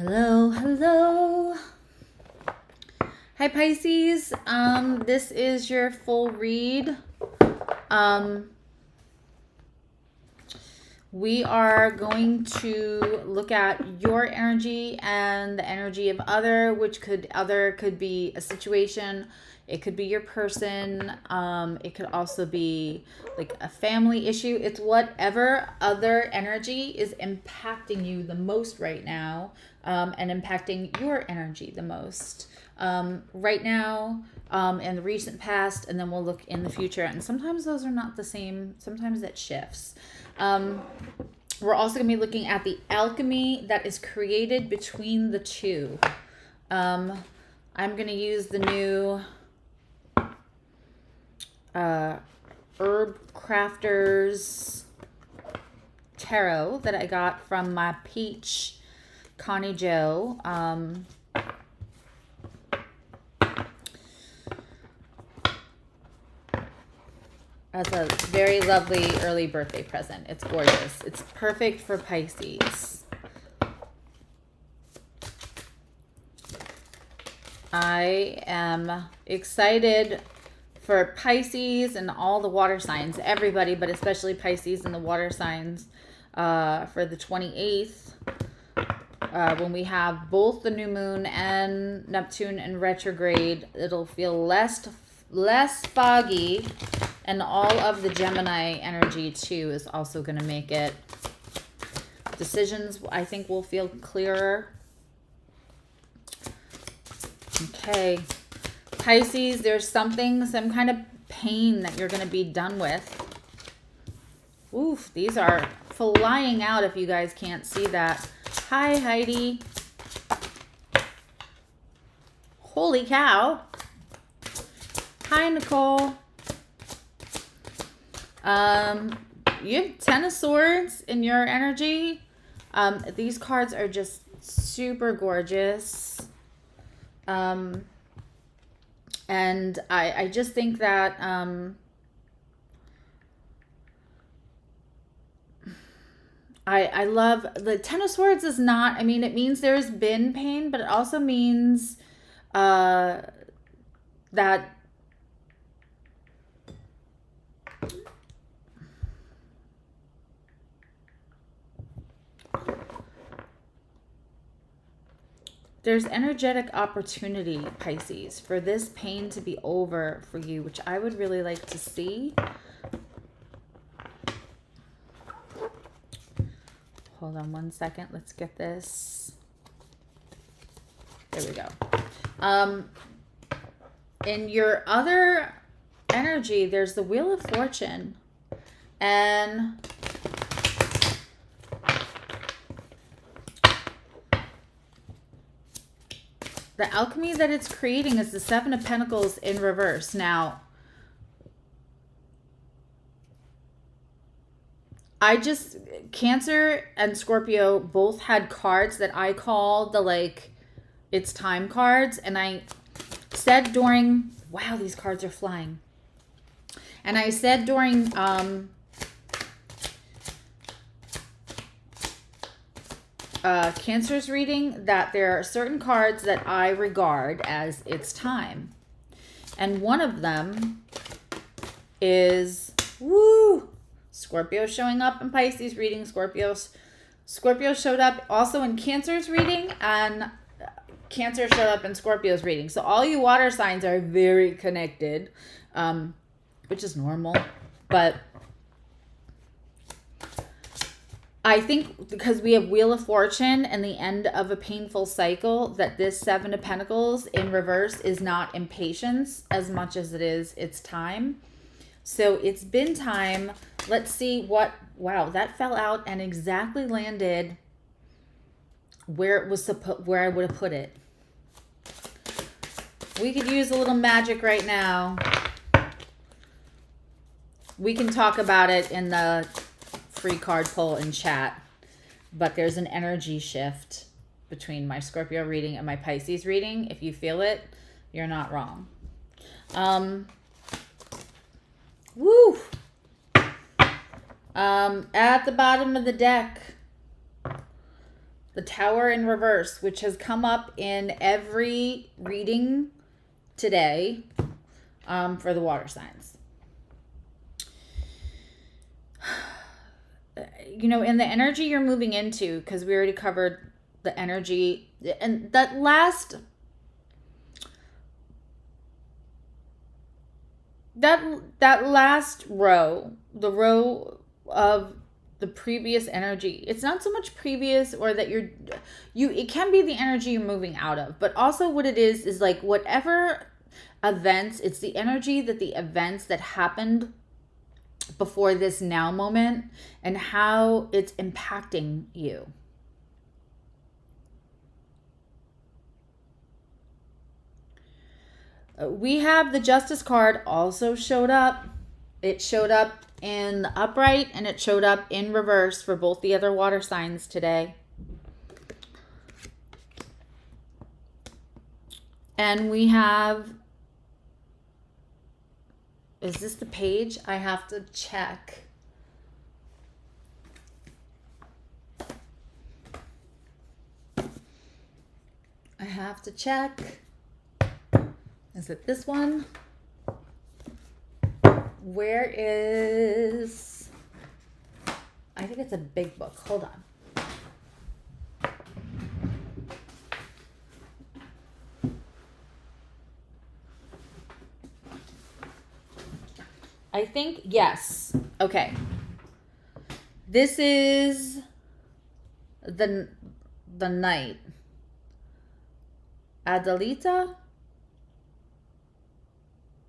Hello, hello. Hi Pisces. This is your full read. We are going to look at your energy and the energy of other, which could be a situation. It could be your person. It could also be like a family issue. It's whatever other energy is impacting you the most right now, and impacting your energy the most right now, in the recent past, and then we'll look in the future. And sometimes those are not the same. Sometimes that shifts. We're also going to be looking at the alchemy that is created between the two. I'm going to use the new Herb Crafters Tarot that I got from my peach Connie Jo. As a very lovely early birthday present. It's gorgeous. It's perfect for Pisces. I am excited for Pisces and all the water signs, everybody, but especially Pisces and the water signs, for the 28th, when we have both the new moon and Neptune in retrograde. It'll feel less foggy, and all of the Gemini energy too is also going to make it. Decisions, I think, will feel clearer. Okay. Pisces, there's some kind of pain that you're going to be done with. Oof, these are flying out if you guys can't see that. Hi, Heidi. Holy cow. Hi, Nicole. You have Ten of Swords in your energy. These cards are just super gorgeous. And I just think that, I love the Ten of Swords is not, I mean, it means there's been pain, but it also means, that there's energetic opportunity, Pisces, for this pain to be over for you, which I would really like to see. Hold on one second. Let's get this. There we go. In your other energy, there's the Wheel of Fortune. And the alchemy that it's creating is the Seven of Pentacles in reverse. Now, Cancer and Scorpio both had cards that I call the, it's time cards. And I said during, wow, these cards are flying. And I said during, Cancer's reading that there are certain cards that I regard as it's time. And one of them is, Scorpio showing up in Pisces reading. Scorpio showed up also in Cancer's reading, and Cancer showed up in Scorpio's reading. So all you water signs are very connected, which is normal. But I think because we have Wheel of Fortune and the end of a painful cycle, that this Seven of Pentacles in reverse is not impatience as much as it is it's time. So it's been time. Let's see what, wow, that fell out and exactly landed where it was where I would have put it. We could use a little magic right now. We can talk about it in the free card poll in chat, but there's an energy shift between my Scorpio reading and my Pisces reading. If you feel it, you're not wrong. At the bottom of the deck, The Tower in reverse, which has come up in every reading today for the water signs. You know, in the energy you're moving into, because we already covered the energy, and that last row, the row of the previous energy, it's not so much previous or that it can be the energy you're moving out of, but also what it is like whatever events, it's the energy that the events that happened before this now moment and how it's impacting you. We have the Justice card also showed up. It showed up in the upright and it showed up in reverse for both the other water signs today. And we have, is this the page? I have to check. I have to check. Is it this one? Where is, I think it's a big book. Hold on. I think, yes. Okay. This is the night. Adelita?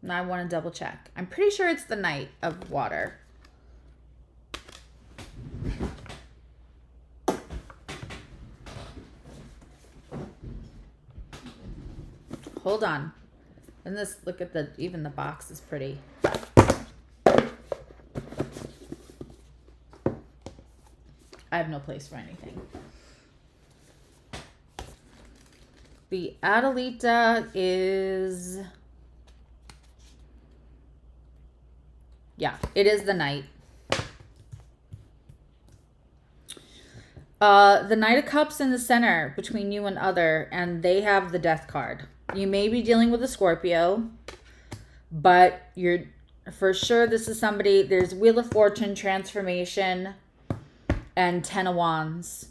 Now I want to double check. I'm pretty sure it's the Knight of Water. Hold on. And this, look at even the box is pretty. I have no place for anything. The Adelita is, yeah, it is the Knight. The Knight of Cups in the center between you and other, and they have the Death card. You may be dealing with a Scorpio, but you're for sure this is somebody, there's Wheel of Fortune, transformation, and Ten of Wands.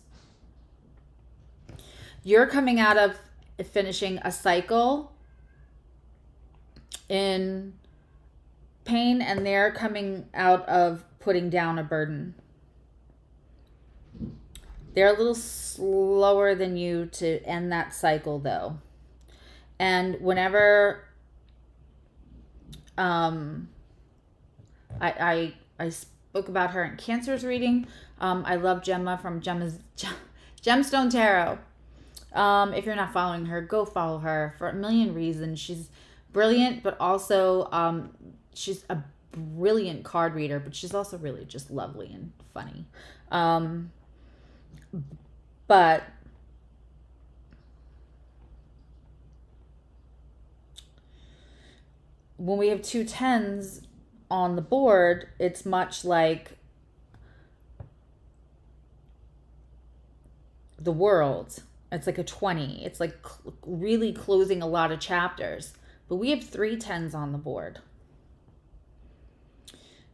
You're coming out of finishing a cycle in pain, and they're coming out of putting down a burden. They're a little slower than you to end that cycle, though. And whenever I spoke about her in Cancer's reading, I love Gemma from Gemstone Tarot. If you're not following her, go follow her for a million reasons. She's brilliant, but also she's a brilliant card reader, but she's also really just lovely and funny. But when we have two tens on the board, it's much like the World. It's like a 20. It's like really closing a lot of chapters. But we have 3 tens on the board.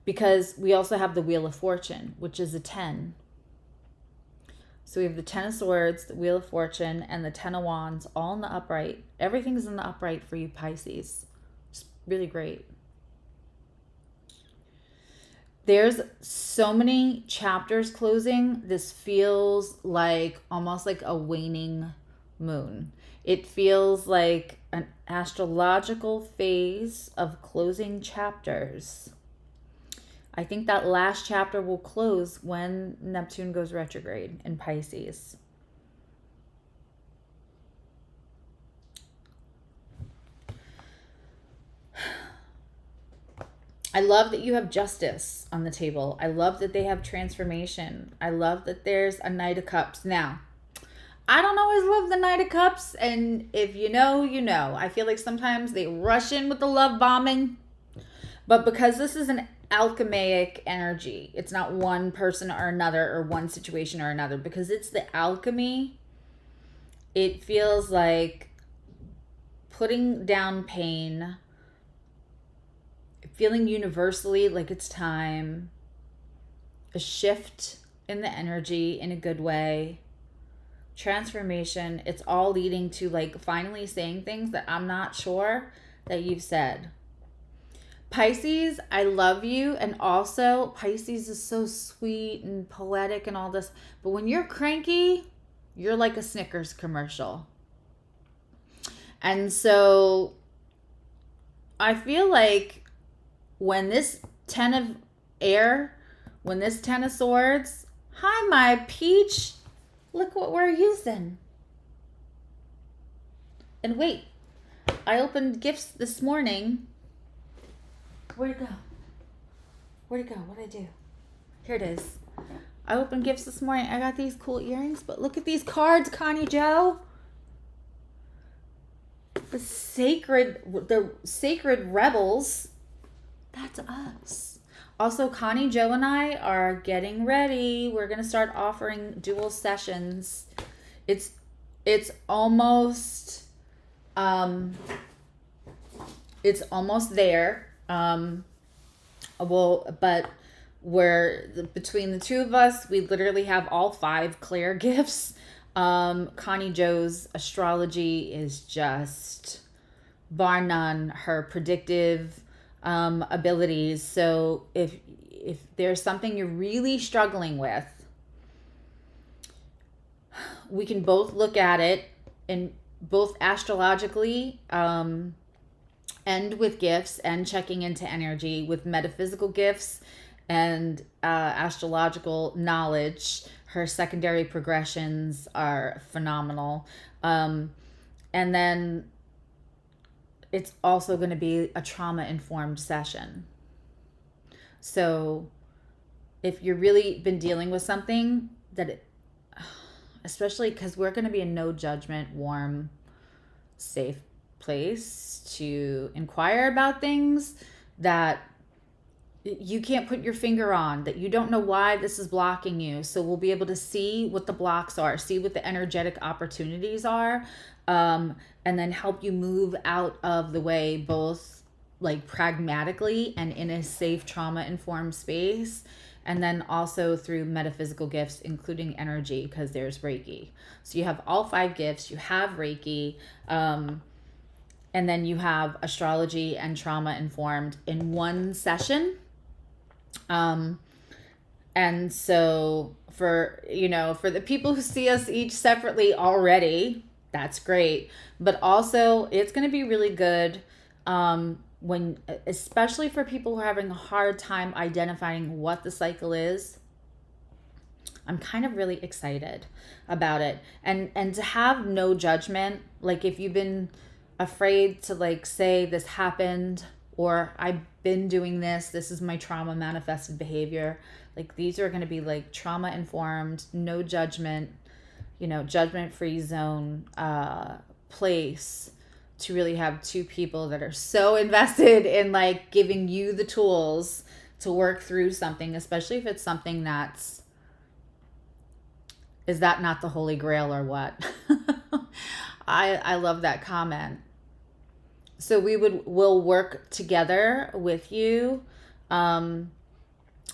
Because we also have the Wheel of Fortune, which is a 10. So we have the 10 of Swords, the Wheel of Fortune, and the 10 of Wands, all in the upright. Everything's in the upright for you Pisces. It's really great. There's so many chapters closing. This feels like almost like a waning moon. It feels like an astrological phase of closing chapters. I think that last chapter will close when Neptune goes retrograde in Pisces. I love that you have Justice on the table. I love that they have transformation. I love that there's a Knight of Cups. Now, I don't always love the Knight of Cups, and if you know, you know. I feel like sometimes they rush in with the love bombing, but because this is an alchemaic energy. It's not one person or another or one situation or another, because it's the alchemy. It feels like putting down pain, feeling universally like it's time, a shift in the energy in a good way, transformation. It's all leading to like finally saying things that I'm not sure that you've said. Pisces, I love you. And also, Pisces is so sweet and poetic and all this. But when you're cranky, you're like a Snickers commercial. And so I feel like when this 10 of air, when this 10 of swords, hi, my peach, look what we're using. And wait, I opened gifts this morning. Where'd it go? Where'd it go? What'd I do? Here it is. I opened gifts this morning. I got these cool earrings, but look at these cards, Connie Joe. The sacred rebels. That's us. Also, Connie Joe and I are getting ready. We're going to start offering dual sessions. It's almost there. But between the two of us, we literally have all 5 clear gifts. Connie Joe's astrology is just bar none, her predictive abilities. So if there's something you're really struggling with, we can both look at it in both astrologically and with gifts, and checking into energy with metaphysical gifts and astrological knowledge. Her secondary progressions are phenomenal. And then it's also going to be a trauma-informed session. So if you've really been dealing with something especially because we're going to be a no judgment, warm, safe place to inquire about things that you can't put your finger on, that you don't know why this is blocking you. So we'll be able to see what the blocks are, see what the energetic opportunities are, and then help you move out of the way, both like pragmatically and in a safe trauma-informed space. And then also through metaphysical gifts, including energy, because there's Reiki. So you have all 5 gifts, you have Reiki, and then you have astrology and trauma-informed in one session. And so for the people who see us each separately already, that's great. But also it's going to be really good especially for people who are having a hard time identifying what the cycle is. I'm kind of really excited about it. And to have no judgment, like if you've been afraid to like say this happened, or I've been doing this is my trauma manifested behavior. Like these are going to be like trauma informed, no judgment, judgment free zone place to really have 2 people that are so invested in like giving you the tools to work through something, especially if it's something is that not the Holy Grail or what? I love that comment. So we'll work together with you. And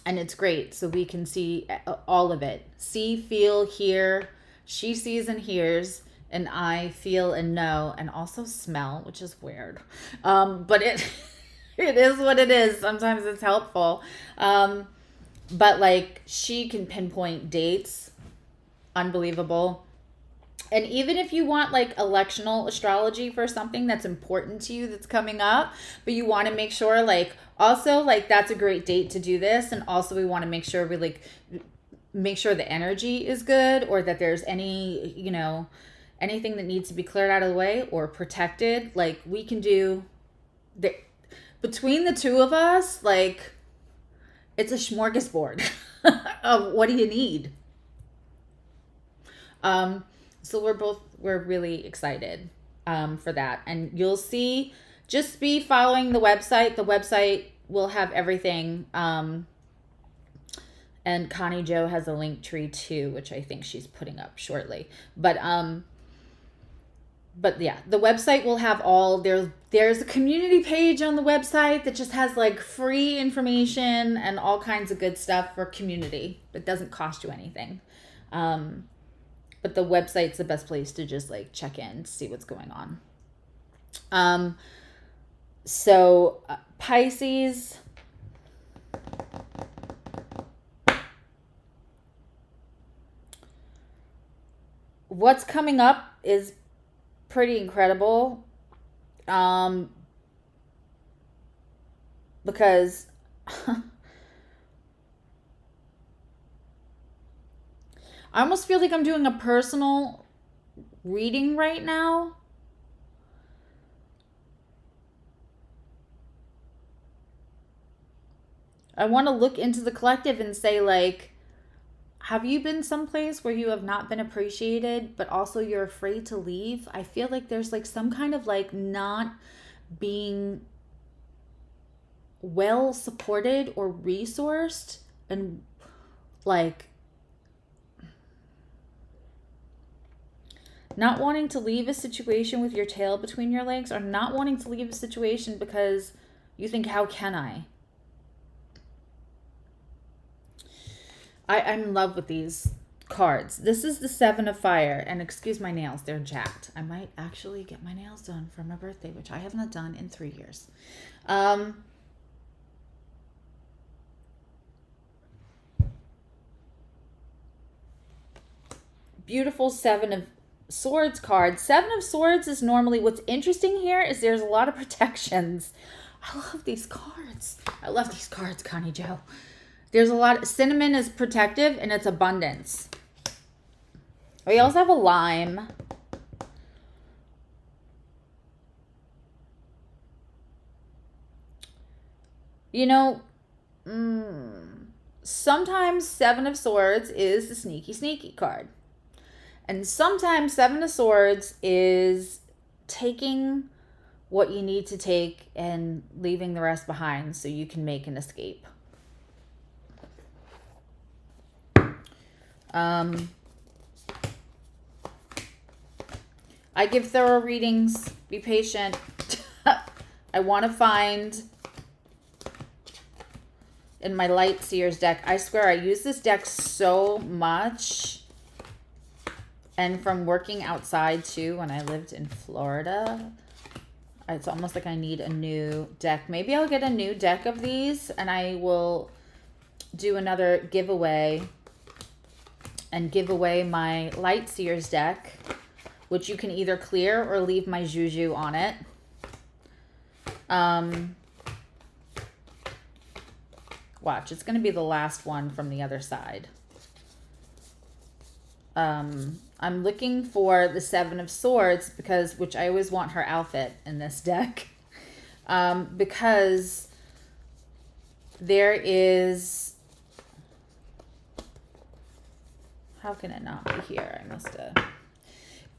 it's great. So we can see all of it. See, feel, hear. She sees and hears, and I feel and know, and also smell, which is weird. But it is what it is. Sometimes it's helpful. But like she can pinpoint dates. Unbelievable. And even if you want like electional astrology for something that's important to you that's coming up, but you want to make sure like also like that's a great date to do this. And also we want to make sure make sure the energy is good, or that there's any, anything that needs to be cleared out of the way or protected. Like we can do between the 2 of us, like it's a smorgasbord of what do you need? So we're really excited for that. And you'll see, just be following the website. The website will have everything. And Connie Jo has a link tree too, which I think she's putting up shortly. But yeah, the website will have all, there's a community page on the website that just has like free information and all kinds of good stuff for community. It doesn't cost you anything. But the website's the best place to just like check in, see what's going on. So Pisces, what's coming up is pretty incredible, because I almost feel like I'm doing a personal reading right now. I want to look into the collective and say, like, have you been someplace where you have not been appreciated, but also you're afraid to leave? I feel like there's like some kind of like not being well supported or resourced, and like not wanting to leave a situation with your tail between your legs, or not wanting to leave a situation because you think, how can I? I'm in love with these cards. This is the Seven of Fire, and excuse my nails, they're jacked. I might actually get my nails done for my birthday, which I have not done in 3 years. Beautiful Seven of Swords card. Seven of Swords is normally, what's interesting here is there's a lot of protections. I love these cards. I love these cards, Connie Jo. There's a lot. Cinnamon is protective and it's abundance. We also have a lime. You know, sometimes Seven of Swords is the sneaky card. And sometimes Seven of Swords is taking what you need to take and leaving the rest behind so you can make an escape. I give thorough readings. Be patient. I want to find in my Light Seers deck. I swear I use this deck so much. And from working outside too, when I lived in Florida, it's almost like I need a new deck. Maybe I'll get a new deck of these and I will do another giveaway and give away my Light Seers deck, which you can either clear or leave my Juju on it. Watch, it's going to be the last one from the other side. I'm looking for the Seven of Swords because, which I always want her outfit in this deck, because there is, how can it not be here? I must have,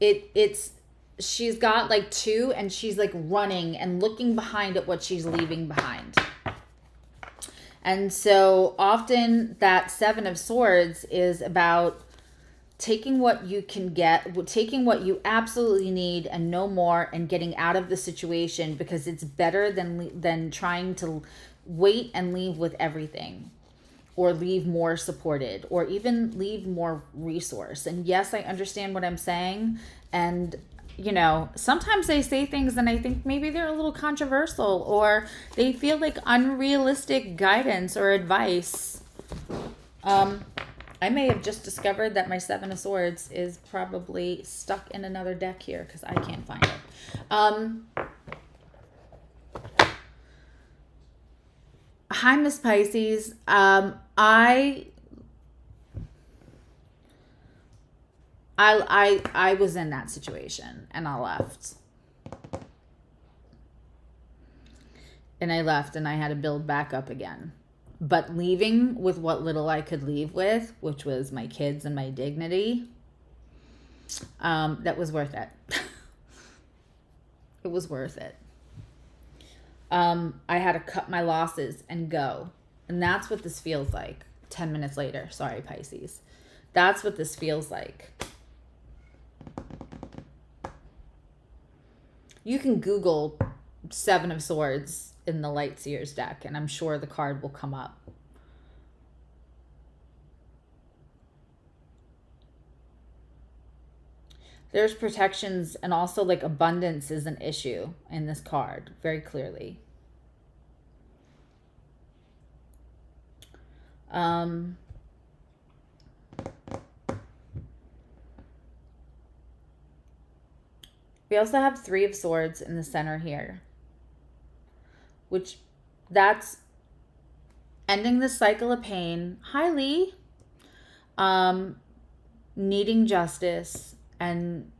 it's, she's got like two and she's like running and looking behind at what she's leaving behind. And so often that Seven of Swords is about taking what you can get, taking what you absolutely need and no more, and getting out of the situation because it's better than trying to wait and leave with everything, or leave more supported, or even leave more resource. And yes, I understand what I'm saying. And you know, sometimes they say things and I think maybe they're a little controversial, or they feel like unrealistic guidance or advice. I may have just discovered that my Seven of Swords is probably stuck in another deck here because I can't find it. Hi, Miss Pisces. I was in that situation and I left. And I left and I had to build back up again. But leaving with what little I could leave with, which was my kids and my dignity, that was worth it. It was worth it. I had to cut my losses and go. And that's what this feels like 10 minutes later. Sorry, Pisces. That's what this feels like. You can Google Seven of Swords in the Light Seers deck, and I'm sure the card will come up. There's protections, and also like abundance is an issue in this card very clearly. We also have Three of Swords in the center here, which that's ending the cycle of pain. Hi, Lee. Needing justice, and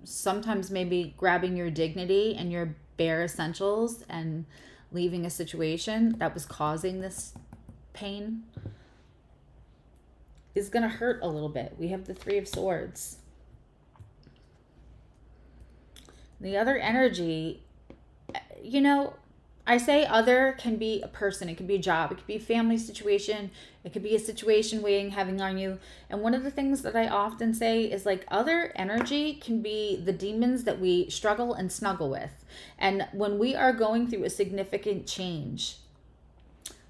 sometimes maybe grabbing your dignity and your bare essentials and leaving a situation that was causing this pain is going to hurt a little bit. We have the Three of Swords. The other energy, you know, I say other can be a person. It could be a job. It could be a family situation. It could be a situation waiting, having on you. And one of the things that I often say is like other energy can be the demons that we struggle and snuggle with. And when we are going through a significant change,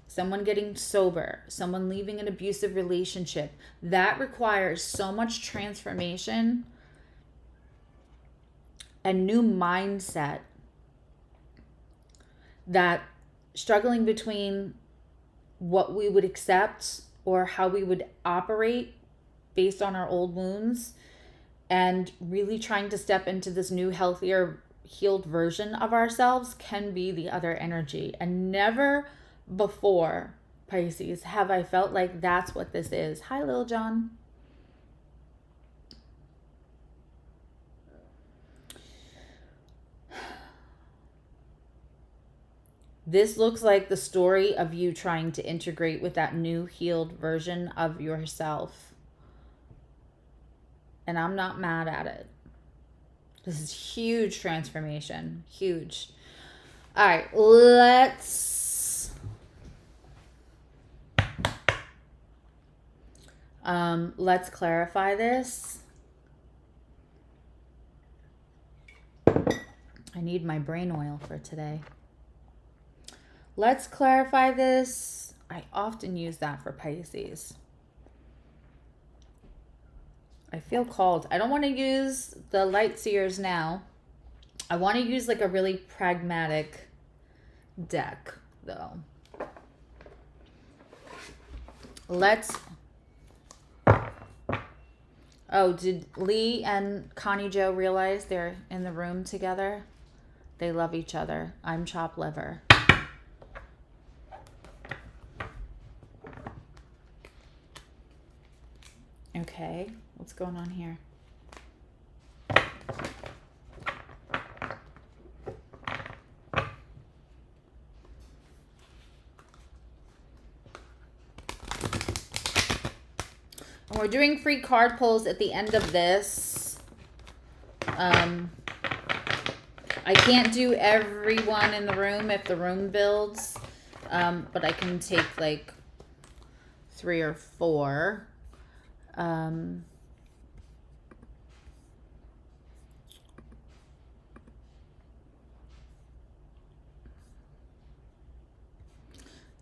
someone getting sober, someone leaving an abusive relationship, that requires so much transformation, a new mindset, that struggling between what we would accept or how we would operate based on our old wounds and really trying to step into this new, healthier, healed version of ourselves can be the other energy. And never before, Pisces, have I felt like that's what this is. Hi, Lil John. This looks like the story of you trying to integrate with that new healed version of yourself. And I'm not mad at it. This is huge transformation. Huge. All right, let's clarify this. I need my brain oil for today. Let's clarify this. I often use that for Pisces. I feel called. I don't want to use the light seers now. I want to use like a really pragmatic deck though. Let's... Oh, did Lee and Connie Joe realize they're in the room together? They love each other. I'm chopped liver. Okay, what's going on here? And we're doing free card pulls at the end of this. I can't do everyone in the room if the room builds, but I can take like 3 or 4.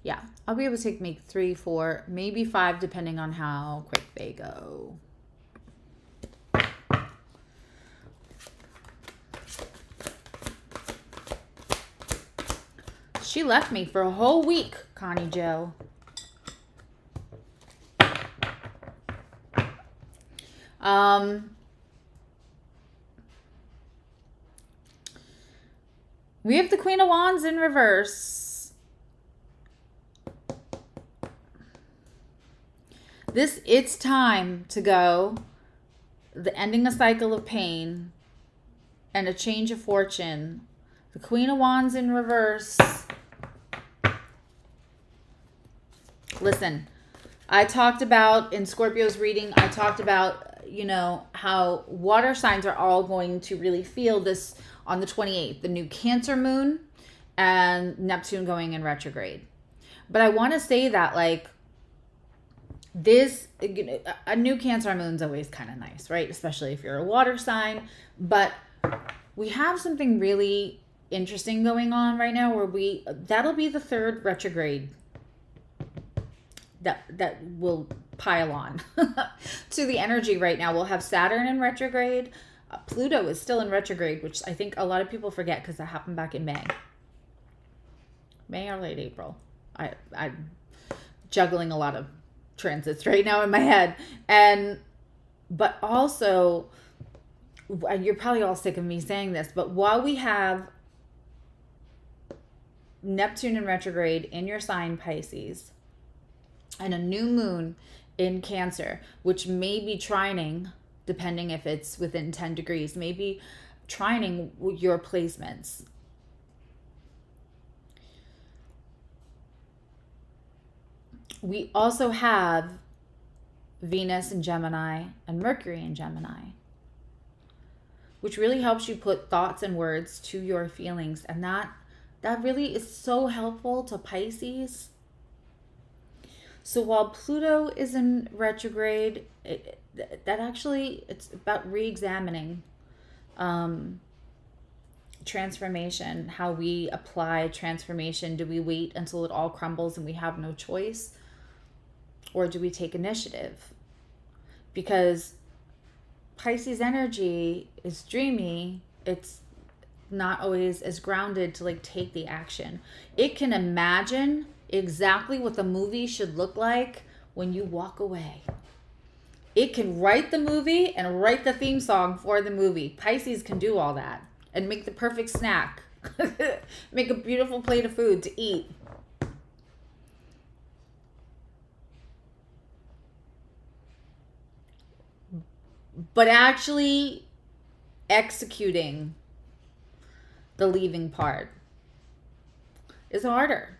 Yeah, I'll be able to make 3, 4, maybe 5, depending on how quick they go. She left me for a whole week, Connie Joe. We have the Queen of Wands in reverse. It's time to go. The ending a cycle of pain and a change of fortune. The Queen of Wands in reverse. Listen, I talked about in Scorpio's reading, I talked about, you know, how water signs are all going to really feel this on the 28th, the new Cancer moon and Neptune going in retrograde. But I want to say that, like, this, a new Cancer moon's always kind of nice, right? Especially if you're a water sign. But we have something really interesting going on right now where that'll be the third retrograde that will pile on to the energy right now. We'll have Saturn in retrograde. Pluto is still in retrograde, which I think a lot of people forget because that happened back in May or late April. I'm juggling a lot of transits right now in my head. But also, you're probably all sick of me saying this, but while we have Neptune in retrograde in your sign, Pisces, and a new moon in Cancer, which may be trining, depending if it's within 10 degrees, maybe trining your placements. We also have Venus in Gemini and Mercury in Gemini, which really helps you put thoughts and words to your feelings. And that really is so helpful to Pisces. So while Pluto is in retrograde, it's about re-examining transformation, how we apply transformation. Do we wait until it all crumbles and we have no choice? Or do we take initiative? Because Pisces energy is dreamy. It's not always as grounded to like take the action. It can imagine exactly what the movie should look like when you walk away. It can write the movie and write the theme song for the movie. Pisces can do all that and make the perfect snack. Make a beautiful plate of food to eat. But actually executing the leaving part is harder.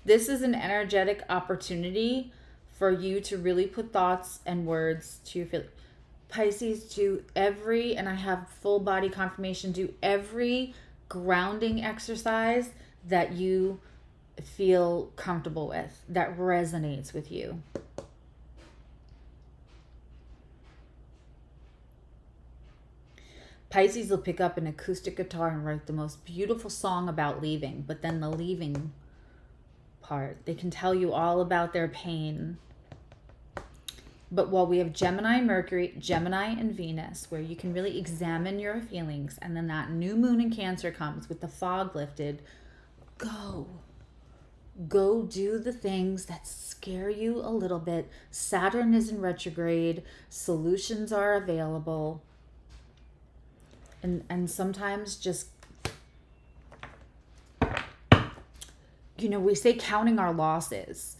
This is an energetic opportunity for you to really put thoughts and words to your feelings. Pisces, do every, and I have full body confirmation, do every grounding exercise that you feel comfortable with, that resonates with you. Pisces will pick up an acoustic guitar and write the most beautiful song about leaving, but then the leaving part, they can tell you all about their pain. But while we have Gemini, Mercury, Gemini, and Venus, where you can really examine your feelings, and then that new moon in Cancer comes with the fog lifted, go do the things that scare you a little bit. Saturn is in retrograde. Solutions are available. And sometimes just, we say counting our losses.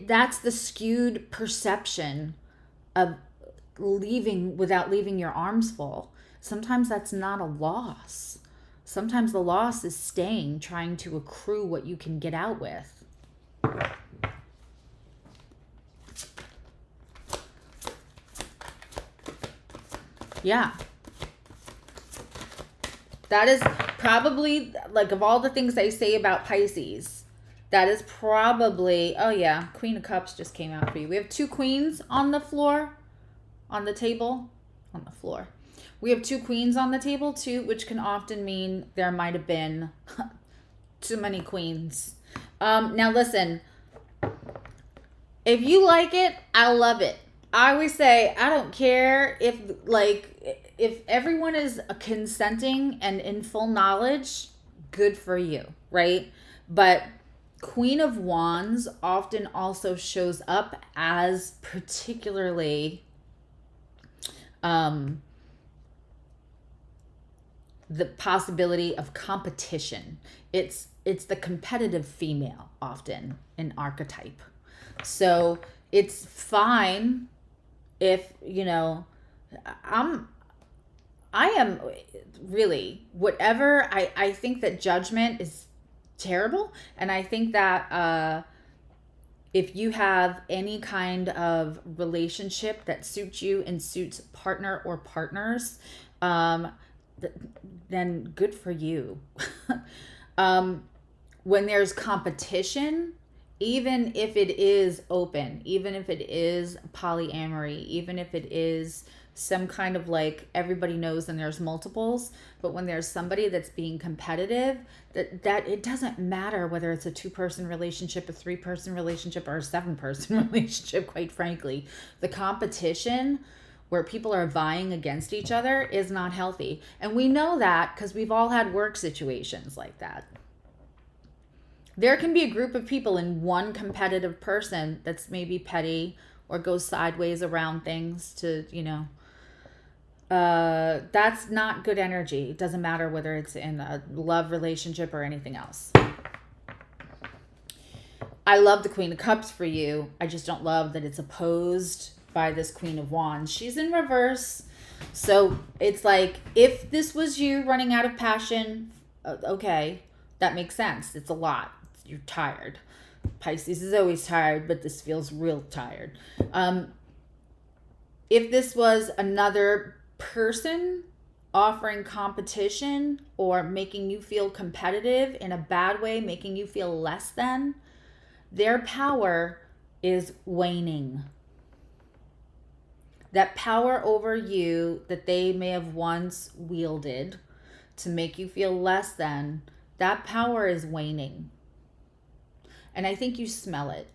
That's the skewed perception of leaving without leaving your arms full. Sometimes that's not a loss. Sometimes the loss is staying, trying to accrue what you can get out with. Yeah. That is probably, like, of all the things I say about Pisces, that is probably, oh yeah, Queen of Cups just came out for you. We have two queens on the floor, on the table, on the floor. We have two queens on the table too, which can often mean there might have been too many queens. Now listen, if you like it, I love it. I always say, I don't care if everyone is consenting and in full knowledge, good for you, right? But Queen of Wands often also shows up as particularly the possibility of competition. It's the competitive female often in archetype. So it's fine if, I am really, whatever, I think that judgment is terrible. And I think that if you have any kind of relationship that suits you and suits partner or partners, then good for you. When there's competition, even if it is open, even if it is polyamory, even if it is some kind of like everybody knows and there's multiples, but when there's somebody that's being competitive, that it doesn't matter whether it's a 2-person relationship, a 3-person relationship, or a 7-person relationship, quite frankly. The competition where people are vying against each other is not healthy. And we know that because we've all had work situations like that. There can be a group of people in one competitive person that's maybe petty or goes sideways around things to, that's not good energy. It doesn't matter whether it's in a love relationship or anything else. I love the Queen of Cups for you. I just don't love that it's opposed by this Queen of Wands. She's in reverse. So it's like, if this was you running out of passion, okay, that makes sense. It's a lot. You're tired. Pisces is always tired, but this feels real tired. If this was another person offering competition or making you feel competitive in a bad way, making you feel less than, their power is waning. That power over you that they may have once wielded to make you feel less than, that power is waning. And I think you smell it.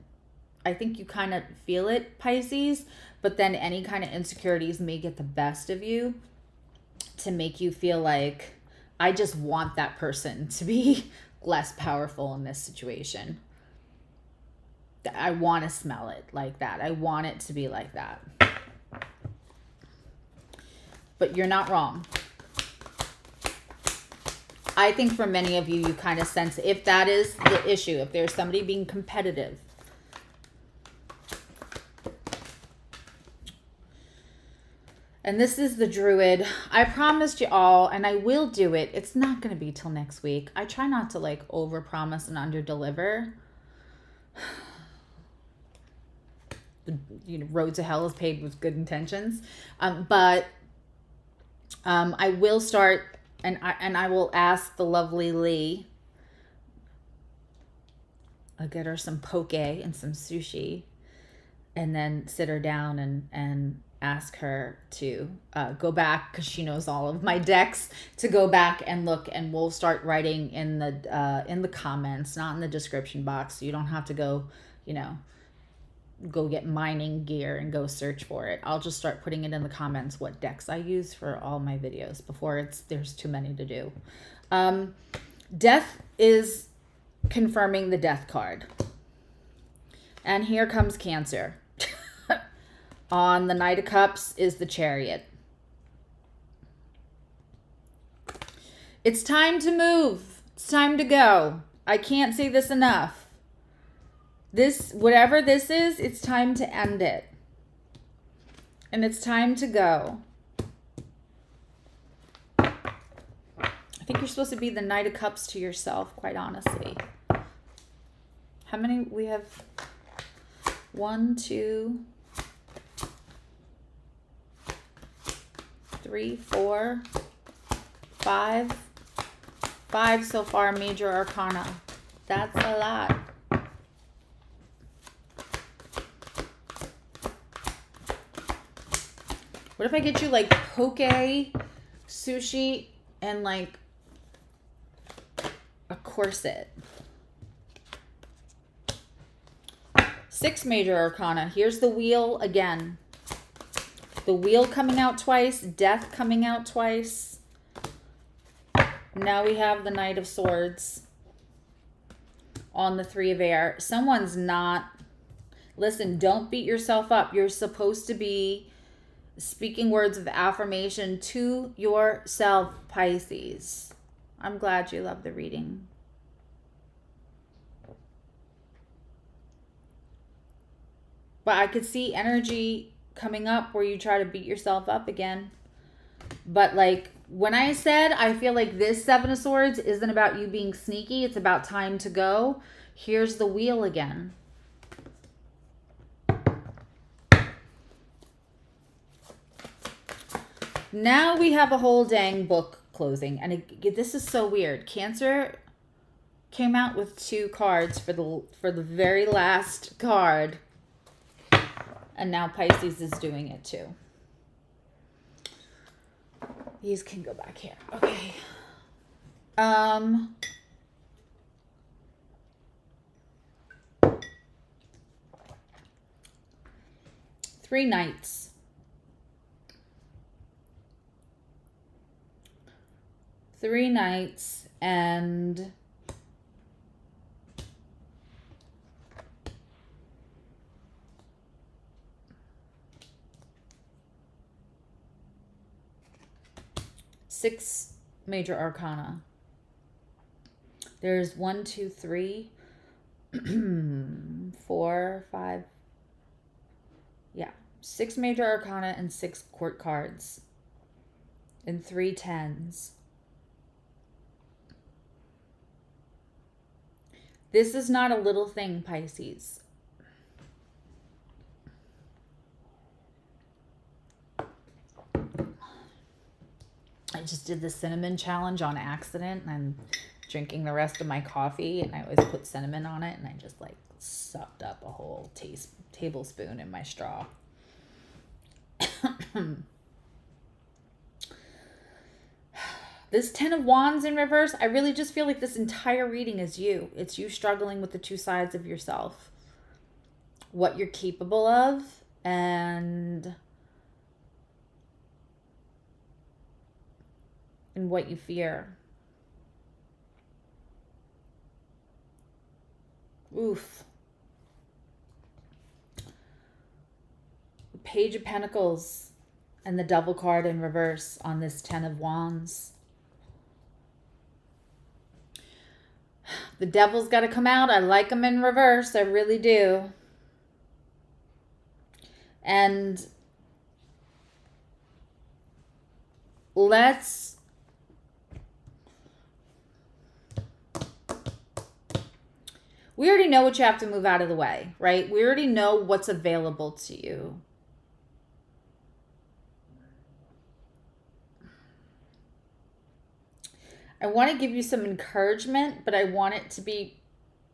I think you kind of feel it, Pisces, but then any kind of insecurities may get the best of you to make you feel like, I just want that person to be less powerful in this situation. I want to smell it like that. I want it to be like that. But you're not wrong. I think for many of you, you kind of sense if that is the issue, if there's somebody being competitive. And this is the Druid. I promised you all, and I will do it. It's not going to be till next week. I try not to like overpromise and underdeliver. The road to hell is paved with good intentions. But I will start. And I will ask the lovely Lee. I'll get her some poke and some sushi. And then sit her down and ask her to go back, because she knows all of my decks, to go back and look. And we'll start writing in the comments, not in the description box. So you don't have to go, go get mining gear and go search for it. I'll just start putting it in the comments what decks I use for all my videos before there's too many to do. Death is confirming the Death card. And here comes Cancer. On the Knight of Cups is the Chariot. It's time to move. It's time to go. I can't say this enough. Whatever this is, it's time to end it. And it's time to go. I think you're supposed to be the Knight of Cups to yourself, quite honestly. How many? We have 1, 2, 3, 4, 5. 5 so far, major arcana. That's a lot. What if I get you like poke, sushi, and like a corset? 6 major arcana. Here's the wheel again. The wheel coming out twice. Death coming out twice. Now we have the Knight of Swords on the 3 of Air. Someone's not... Listen, don't beat yourself up. You're supposed to be speaking words of affirmation to yourself, Pisces. I'm glad you love the reading. But I could see energy coming up where you try to beat yourself up again. But like when I said, I feel like this 7 of Swords isn't about you being sneaky. It's about time to go. Here's the wheel again. Now we have a whole dang book closing. And this is so weird. Cancer came out with 2 cards for the very last card. And now Pisces is doing it too. These can go back here. Okay. 3 Knights. 3 Knights and six major arcana. There's 1, 2, 3, 4, 5. Yeah, 6 major arcana and 6 court cards and 3 tens. This is not a little thing, Pisces. I just did the cinnamon challenge on accident, and I'm drinking the rest of my coffee, and I always put cinnamon on it, and I just like sucked up a whole tablespoon in my straw. This 10 of Wands in reverse, I really just feel like this entire reading is you. It's you struggling with the 2 sides of yourself. What you're capable of and what you fear. Oof. The Page of Pentacles and the Devil card in reverse on this 10 of Wands. The Devil's got to come out. I like him in reverse. I really do. And let's we already know what you have to move out of the way, right? We already know what's available to you. I want to give you some encouragement, but I want it to be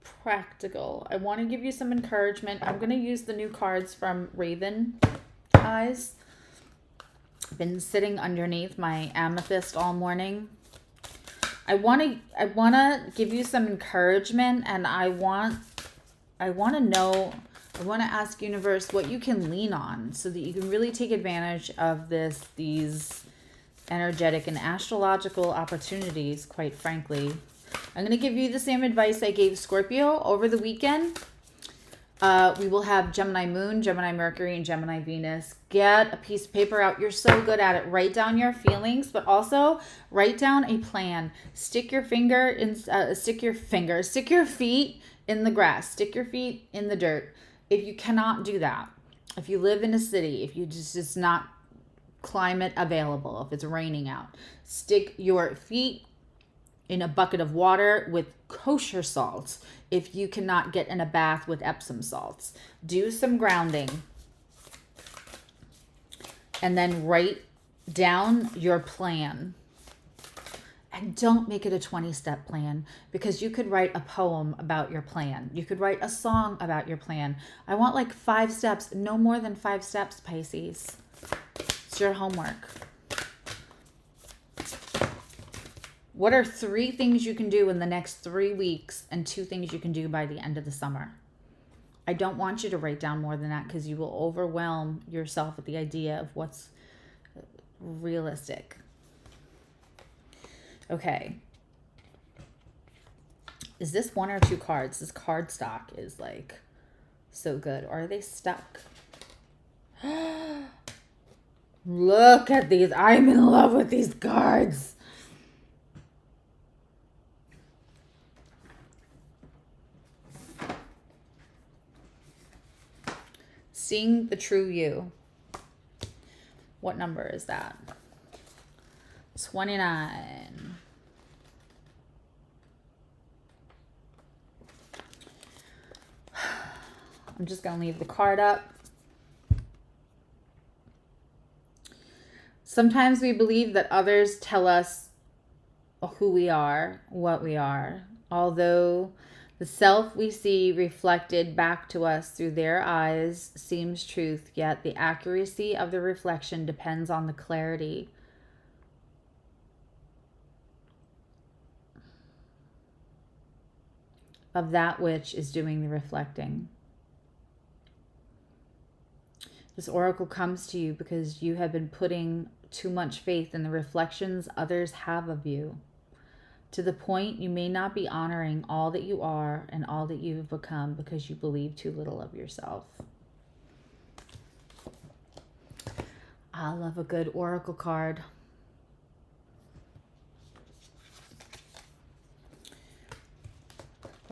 practical. I want to give you some encouragement. I'm going to use the new cards from Raven Eyes. I've been sitting underneath my amethyst all morning. I want to give you some encouragement, and I want to ask universe what you can lean on so that you can really take advantage of these energetic and astrological opportunities, quite frankly. I'm going to give you the same advice I gave Scorpio over the weekend. We will have Gemini Moon, Gemini Mercury, and Gemini Venus. Get a piece of paper out. You're so good at it. Write down your feelings, but also write down a plan. Stick your feet in the grass. Stick your feet in the dirt. If you cannot do that, if you live in a city, if you just not climate available, if it's raining out, stick your feet in a bucket of water with kosher salts if you cannot get in a bath with Epsom salts. Do some grounding. And then write down your plan. And don't make it a 20-step plan, because you could write a poem about your plan. You could write a song about your plan. I want like 5 steps, no more than 5 steps, Pisces. It's your homework. What are 3 things you can do in the next 3 weeks and 2 things you can do by the end of the summer? I don't want you to write down more than that, because you will overwhelm yourself with the idea of what's realistic. Okay. Is this 1 or 2 cards? This card stock is like so good. Or are they stuck? Look at these. I'm in love with these cards. Seeing the true you. What number is that? 29. I'm just going to leave the card up. Sometimes we believe that others tell us who we are, what we are, although the self we see reflected back to us through their eyes seems truth, yet the accuracy of the reflection depends on the clarity of that which is doing the reflecting. This oracle comes to you because you have been putting too much faith in the reflections others have of you, to the point you may not be honoring all that you are and all that you have become because you believe too little of yourself. I love a good oracle card.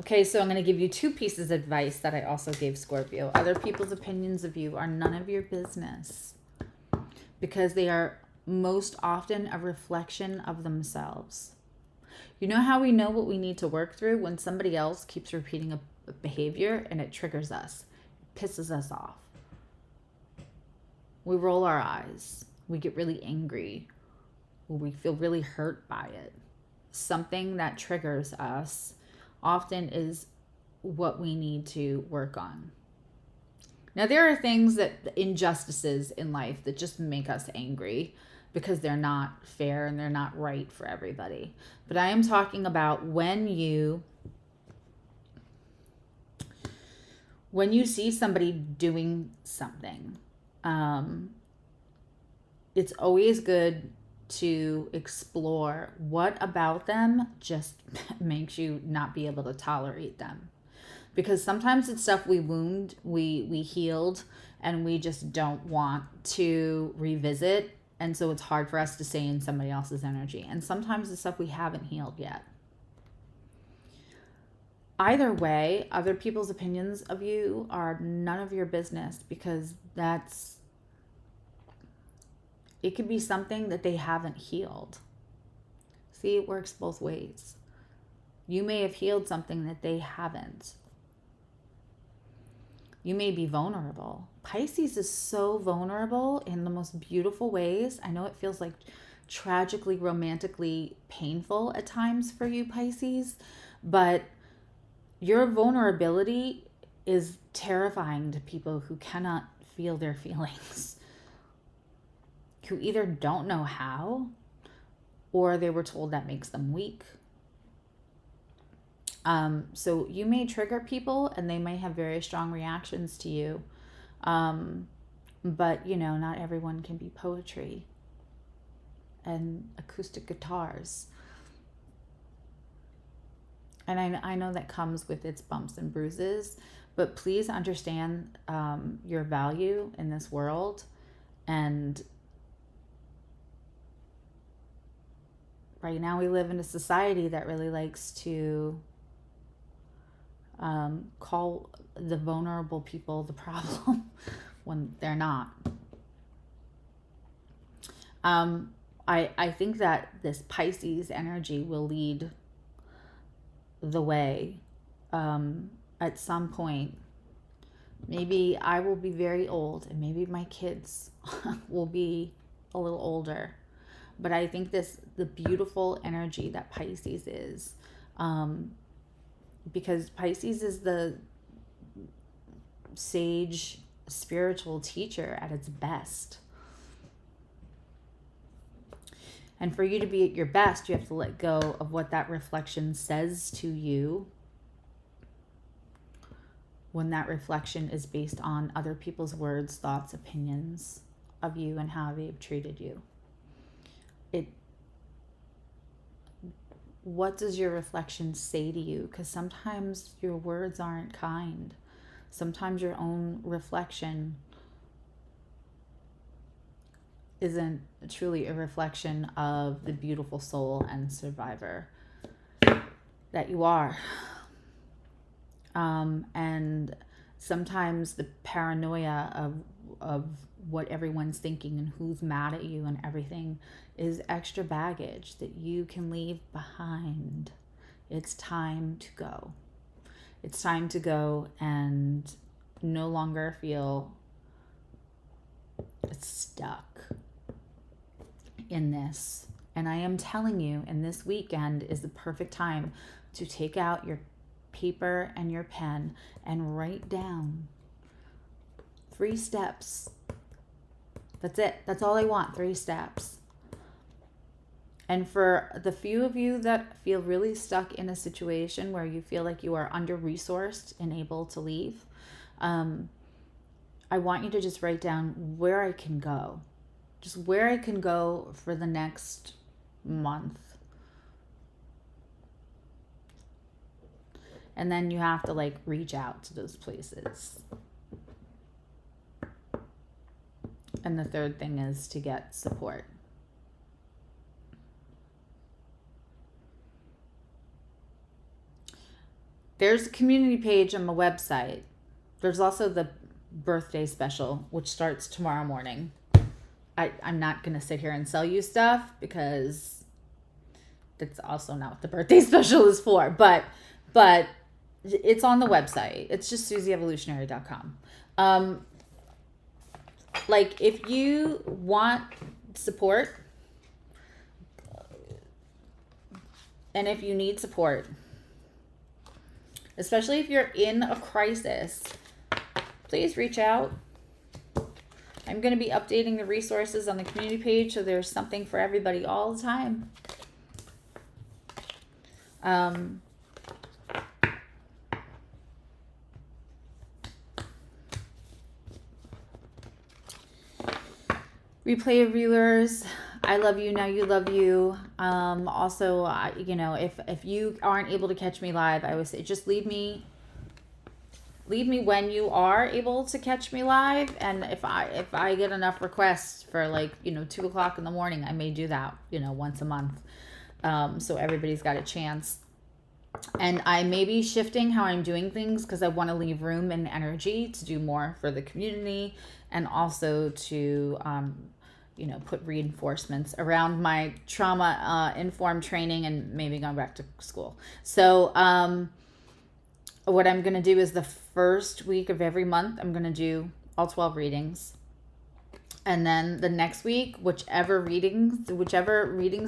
Okay, so I'm going to give you two pieces of advice that I also gave Scorpio. Other people's opinions of you are none of your business because they are most often a reflection of themselves. You know how we know what we need to work through? When somebody else keeps repeating a behavior and it triggers us, it pisses us off. We roll our eyes. We get really angry. We feel really hurt by it. Something that triggers us often is what we need to work on. Now, there are things injustices in life that just make us angry because they're not fair and they're not right for everybody. But I am talking about when you see somebody doing something, it's always good to explore what about them just makes you not be able to tolerate them. Because sometimes it's stuff we healed and we just don't want to revisit. And so it's hard for us to stay in somebody else's energy. And sometimes it's stuff we haven't healed yet. Either way, other people's opinions of you are none of your business because it could be something that they haven't healed. See, it works both ways. You may have healed something that they haven't. You may be vulnerable. Pisces is so vulnerable in the most beautiful ways. I know it feels like tragically, romantically painful at times for you, Pisces, but your vulnerability is terrifying to people who cannot feel their feelings, who either don't know how or they were told that makes them weak. So you may trigger people and they may have very strong reactions to you. But, not everyone can be poetry and acoustic guitars. And I know that comes with its bumps and bruises, but please understand your value in this world. And right now we live in a society that really likes to call the vulnerable people the problem when they're not. I think that this Pisces energy will lead the way at some point. Maybe I will be very old and maybe my kids will be a little older. But I think the beautiful energy that Pisces is, because Pisces is the sage spiritual teacher at its best. And for you to be at your best, you have to let go of what that reflection says to you when that reflection is based on other people's words, thoughts, opinions of you and how they've treated you. What does your reflection say to you? Because sometimes your words aren't kind. Sometimes your own reflection isn't truly a reflection of the beautiful soul and survivor that you are. And sometimes the paranoia of what everyone's thinking and who's mad at you and everything is extra baggage that you can leave behind. It's time to go. It's time to go and no longer feel stuck. in this. And I am telling you, and this weekend is the perfect time to take out your paper and your pen and write down 3 steps. That's it. That's all I want, 3 steps. And for the few of you that feel really stuck in a situation where you feel like you are under-resourced and able to leave, I want you to just write down where I can go. Just where I can go for the next month. And then you have to like reach out to those places. And the third thing is to get support. There's a community page on my website. There's also the birthday special, which starts tomorrow morning. I'm not going to sit here and sell you stuff because that's also not what the birthday special is for. But it's on the website. It's just susieevolutionary.com. Like, if you want support and if you need support, especially if you're in a crisis, please reach out. I'm going to be updating the resources on the community page, so there's something for everybody all the time. Replay viewers, I love you, now you love you. Also, you know, if you aren't able to catch me live, I always say just leave me when you are able to catch me live. And if I get enough requests for, like, you know, 2 o'clock in the morning, I may do that, you know, once a month. So everybody's got a chance. And I may be shifting how I'm doing things because I want to leave room and energy to do more for the community, and also to, you know, put reinforcements around my trauma informed training and maybe going back to school. So what I'm going to do is the first week of every month, I'm going to do all 12 readings. And then the next week, whichever readings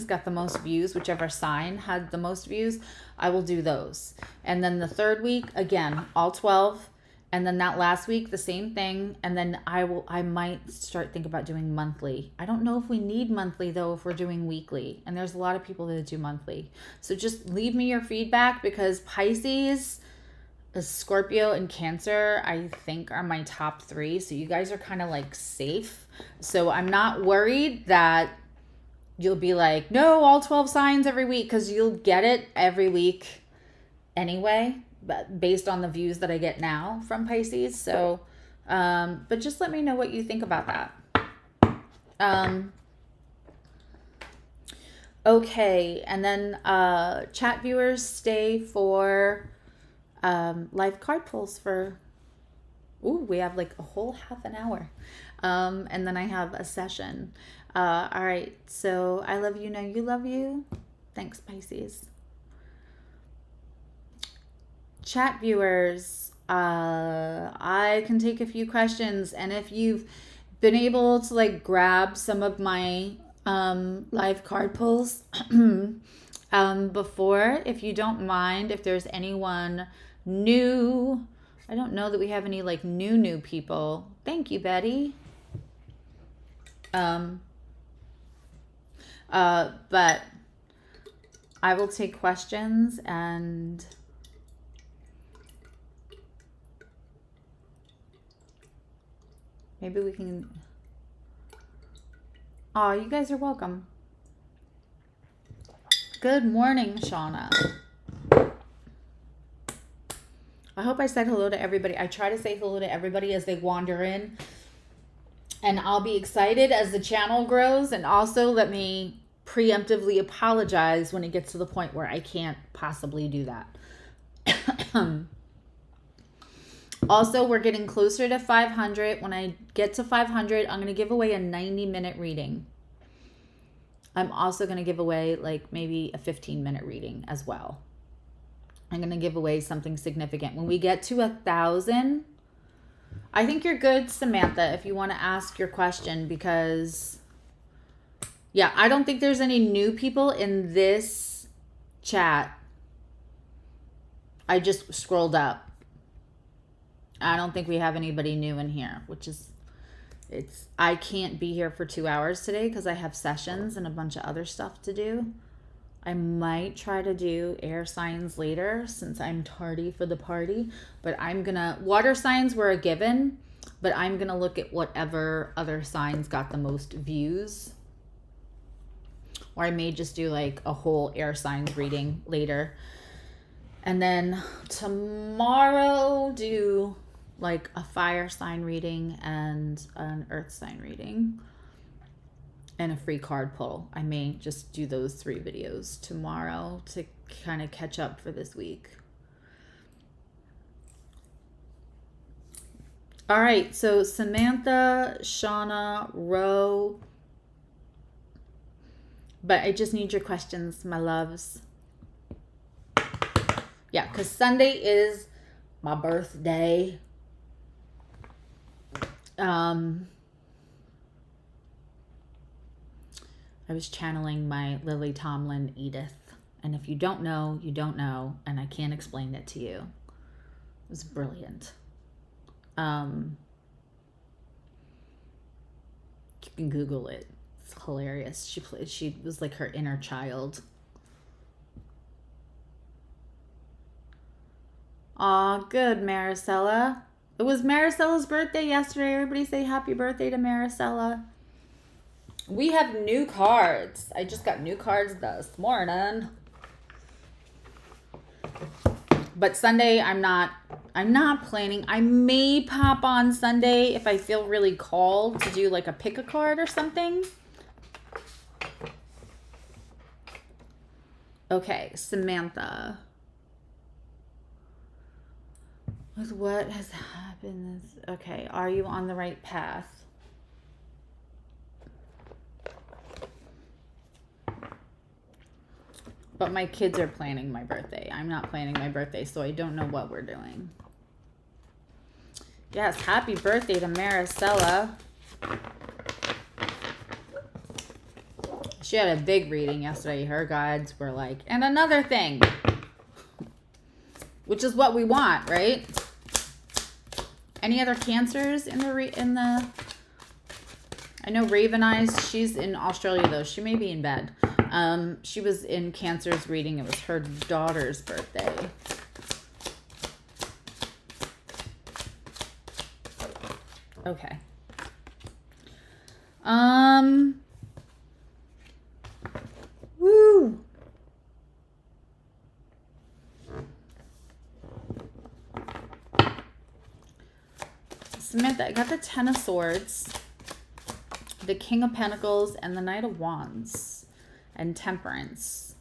got the most views, whichever sign had the most views, I will do those. And then the third week, again, all 12. And then that last week, the same thing. And then I might start thinking about doing monthly. I don't know if we need monthly, though, if we're doing weekly. And there's a lot of people that do monthly. So just leave me your feedback, because Pisces, Scorpio, and Cancer, I think, are my top 3. So you guys are kind of like safe. So I'm not worried that you'll be like, no, all 12 signs every week, because you'll get it every week anyway, but based on the views that I get now from Pisces. So, but just let me know what you think about that. Okay. And then chat viewers, stay for live card pulls for, we have like a whole half an hour. And then I have a session. All right. So I love you, now you love you. Thanks, Pisces. Chat viewers, I can take a few questions. And if you've been able to like grab some of my live card pulls before, if you don't mind, if there's anyone new, I don't know that we have any like new people. Thank you, Betty. But I will take questions, and maybe we can. Oh, you guys are welcome. Good morning, Shauna. I hope I said hello to everybody. I try to say hello to everybody as they wander in. And I'll be excited as the channel grows. And also let me preemptively apologize when it gets to the point where I can't possibly do that. Also, we're getting closer to 500. When I get to 500, I'm going to give away a 90-minute reading. I'm also going to give away like maybe a 15-minute reading as well. I'm going to give away something significant. When we get to 1,000, I think you're good, Samantha, if you want to ask your question, because Yeah, I don't think there's any new people in this chat. I just scrolled up. I don't think we have anybody new in here, which is, I can't be here for 2 hours today because I have sessions and a bunch of other stuff to do. I might try to do air signs later since I'm tardy for the party, but water signs were a given, but I'm gonna look at whatever other signs got the most views. Or I may just do like a whole air signs reading later. And then tomorrow do like a fire sign reading and an earth sign reading and a free card pull. I may just do those 3 videos tomorrow to kind of catch up for this week. All right, so Samantha, Shauna, Ro. But I just need your questions, my loves. Yeah, because Sunday is my birthday. I was channeling my Lily Tomlin Edith. And if you don't know, you don't know. And I can't explain it to you. It was brilliant. You can Google it. It's hilarious. She was like her inner child. Aw, good, Maricela. It was Maricella's birthday yesterday. Everybody say happy birthday to Maricela. We have new cards. I just got new cards this morning. But Sunday, I'm not planning. I may pop on Sunday if I feel really called to do like a pick a card or something. Okay, Samantha. With what has happened? Okay, are you on the right path? But my kids are planning my birthday. I'm not planning my birthday, so I don't know what we're doing. Yes, happy birthday to Maricela. She had a big reading yesterday. Her guides were like, and another thing. Which is what we want, right? Any other Cancers in the I know Raven Eyes, she's in Australia though. She may be in bed. She was in Cancer's reading. It was her daughter's birthday. Okay. Woo. Samantha, I got the 10 of Swords, the King of Pentacles, and the Knight of Wands, and Temperance.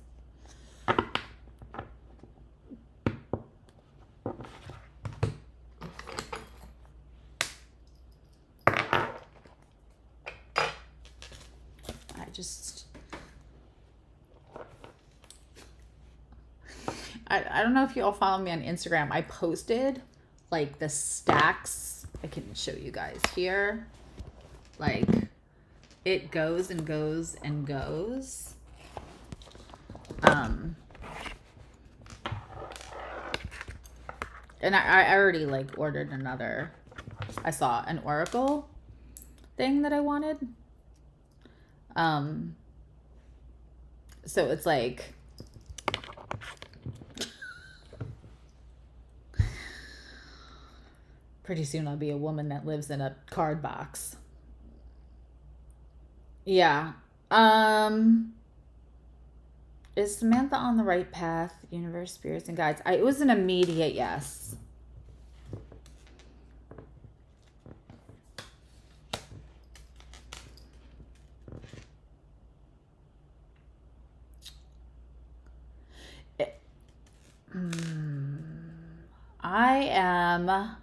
I don't know if you all follow me on Instagram. I posted like the stacks. I can show you guys here. Like it goes and goes and goes. And I already like ordered another. I saw an oracle thing that I wanted. So it's like pretty soon I'll be a woman that lives in a card box. Yeah. Is Samantha on the right path? Universe, spirits, and guides. It was an immediate yes. I am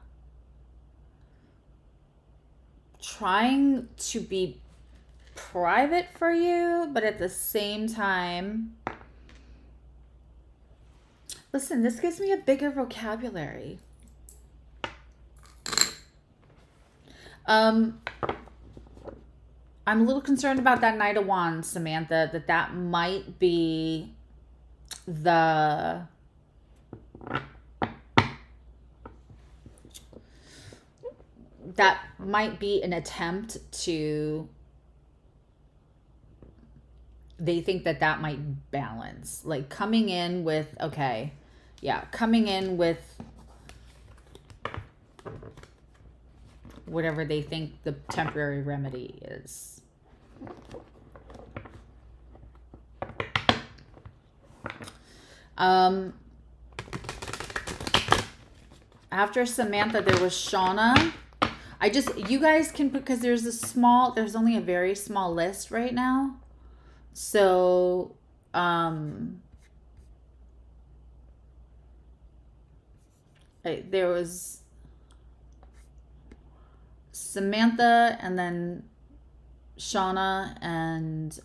trying to be private for you, but at the same time, listen, this gives me a bigger vocabulary. I'm a little concerned about that Knight of Wands, Samantha, that might be the that might be an attempt to, they think that might balance, like coming in with, okay, yeah, coming in with whatever they think the temporary remedy is. After Samantha, there was Shauna. You guys can, because there's only a very small list right now. So, there was Samantha and then Shauna and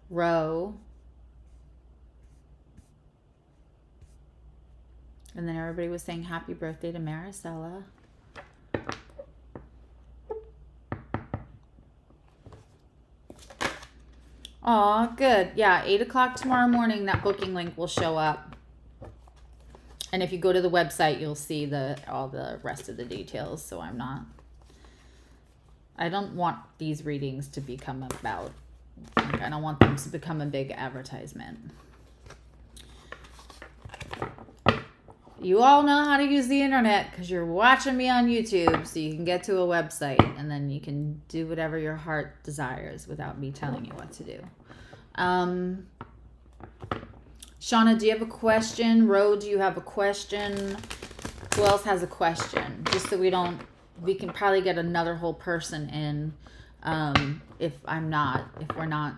Ro. And then everybody was saying happy birthday to Maricela. Aw, good. Yeah, 8 o'clock tomorrow morning, that booking link will show up. And if you go to the website, you'll see all the rest of the details. So I don't want these readings to become about, like, I don't want them to become a big advertisement. You all know how to use the internet because you're watching me on YouTube, so you can get to a website and then you can do whatever your heart desires without me telling you what to do. Shauna, do you have a question? Ro, do you have a question? Who else has a question? Just so we can probably get another whole person in if we're not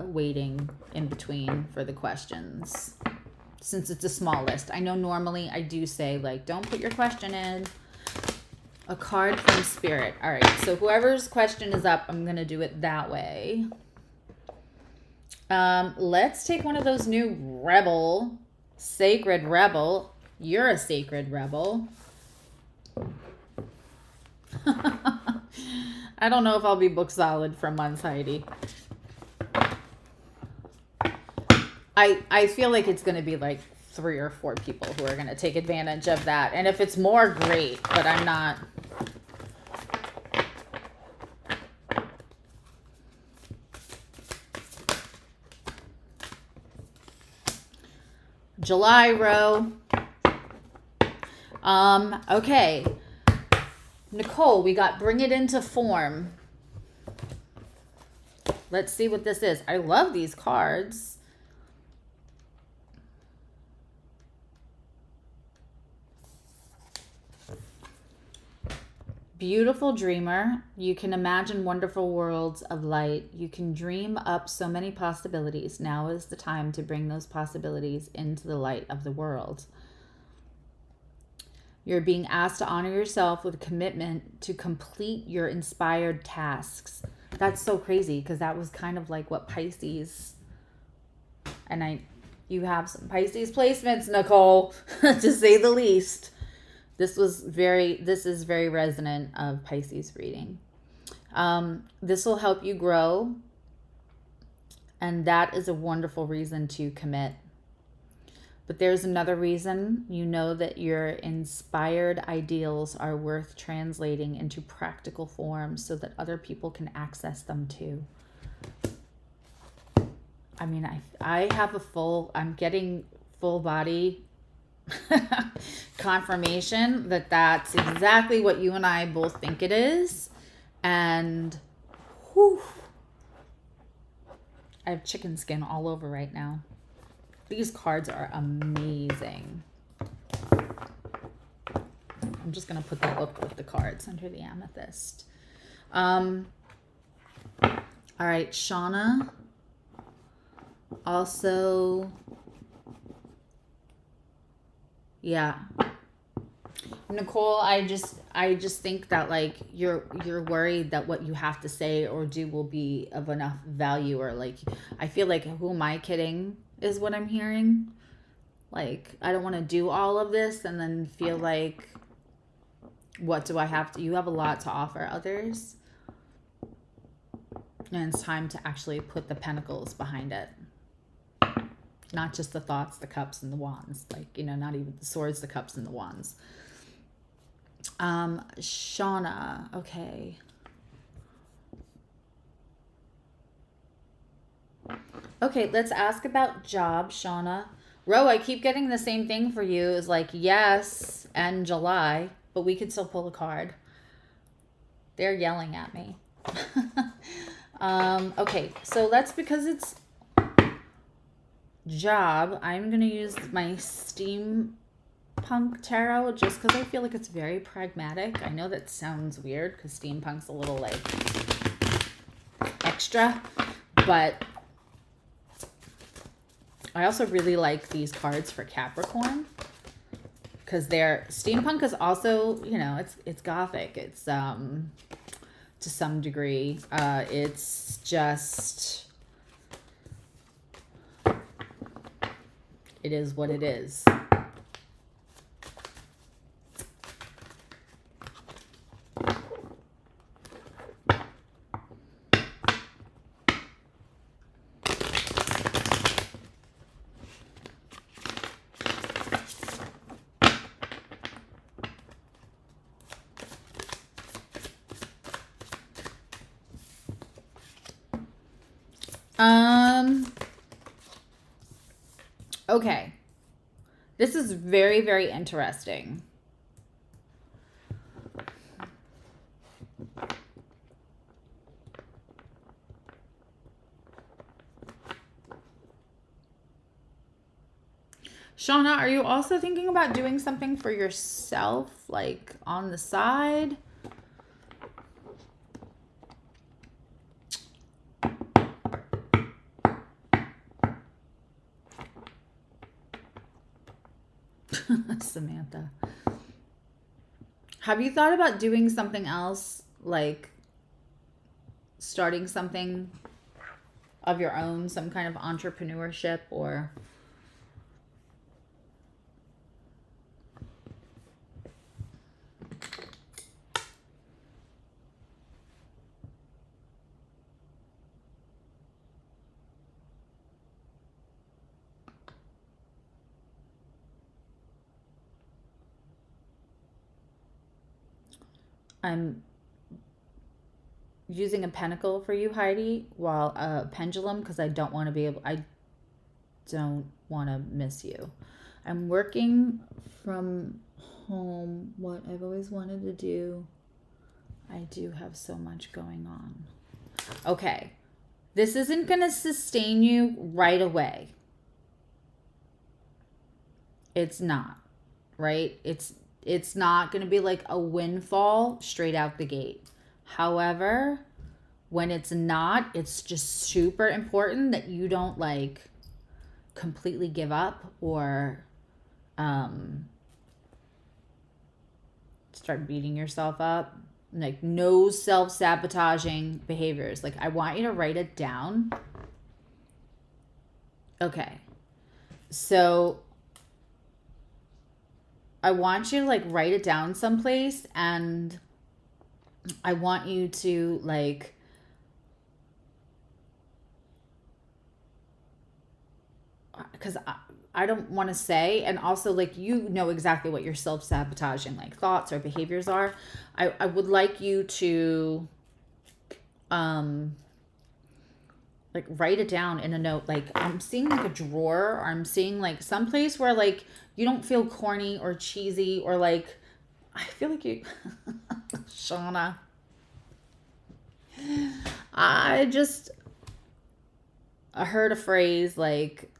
waiting in between for the questions. Since it's a small list. I know normally I do say, like, don't put your question in. A card from Spirit. All right, so whoever's question is up, I'm going to do it that way. Let's take one of those new Rebel. Sacred Rebel. You're a Sacred Rebel. I don't know if I'll be book solid for months, Heidi. I feel like it's going to be like 3 or 4 people who are going to take advantage of that. And if it's more, great, but I'm not. July, Ro. Okay. Nicole, we got Bring It Into Form. Let's see what this is. I love these cards. Beautiful dreamer, you can imagine wonderful worlds of light. You can dream up so many possibilities. Now is the time to bring those possibilities into the light of the world. You're being asked to honor yourself with a commitment to complete your inspired tasks. That's so crazy because that was kind of like what Pisces, and you have some Pisces placements, Nicole, to say the least. This is very resonant of Pisces reading. This will help you grow. And that is a wonderful reason to commit. But there's another reason. You know that your inspired ideals are worth translating into practical form so that other people can access them too. I mean, I'm getting full body confirmation that that's exactly what you and I both think it is. And whew, I have chicken skin all over right now. These cards are amazing. I'm just going to put the book with the cards under the amethyst. All right, Shauna. Also, yeah. Nicole, I just think that, like, you're worried that what you have to say or do will be of enough value, or like, I feel like, who am I kidding is what I'm hearing. Like, I don't want to do all of this and then feel like, what do I have to, you have a lot to offer others. And it's time to actually put the pentacles behind it. Not just the thoughts, the cups, and the wands. Like, you know, not even the swords, the cups, and the wands. Shauna, okay. Okay, let's ask about job, Shauna. Ro, I keep getting the same thing for you. Is like yes and July, but we could still pull a card. They're yelling at me. Okay, so that's because it's job. I'm going to use my steampunk tarot just because I feel like it's very pragmatic. I know that sounds weird because steampunk's a little like extra, but I also really like these cards for Capricorn because their steampunk is also, you know, it's gothic. It's to some degree. It's just, it is what it is. Okay. This is very, very interesting. Shauna, are you also thinking about doing something for yourself, like on the side? Samantha. Have you thought about doing something else, like starting something of your own, some kind of entrepreneurship or... I'm using a pentacle for you, Heidi, while a pendulum, because I don't want to miss you. I'm working from home, what I've always wanted to do. I do have so much going on. Okay. This isn't going to sustain you right away. It's not, right? It's not going to be like a windfall straight out the gate. However, when it's not, it's just super important that you don't like completely give up or start beating yourself up. Like no self-sabotaging behaviors. Like I want you to write it down. Okay. So I want you to like write it down someplace, and I want you to like because I don't want to say, and also like you know exactly what your self-sabotaging like thoughts or behaviors are. I would like you to like write it down in a note. Like I'm seeing like a drawer, or I'm seeing like someplace where like you don't feel corny or cheesy, or like I feel like you Shauna, I heard a phrase like,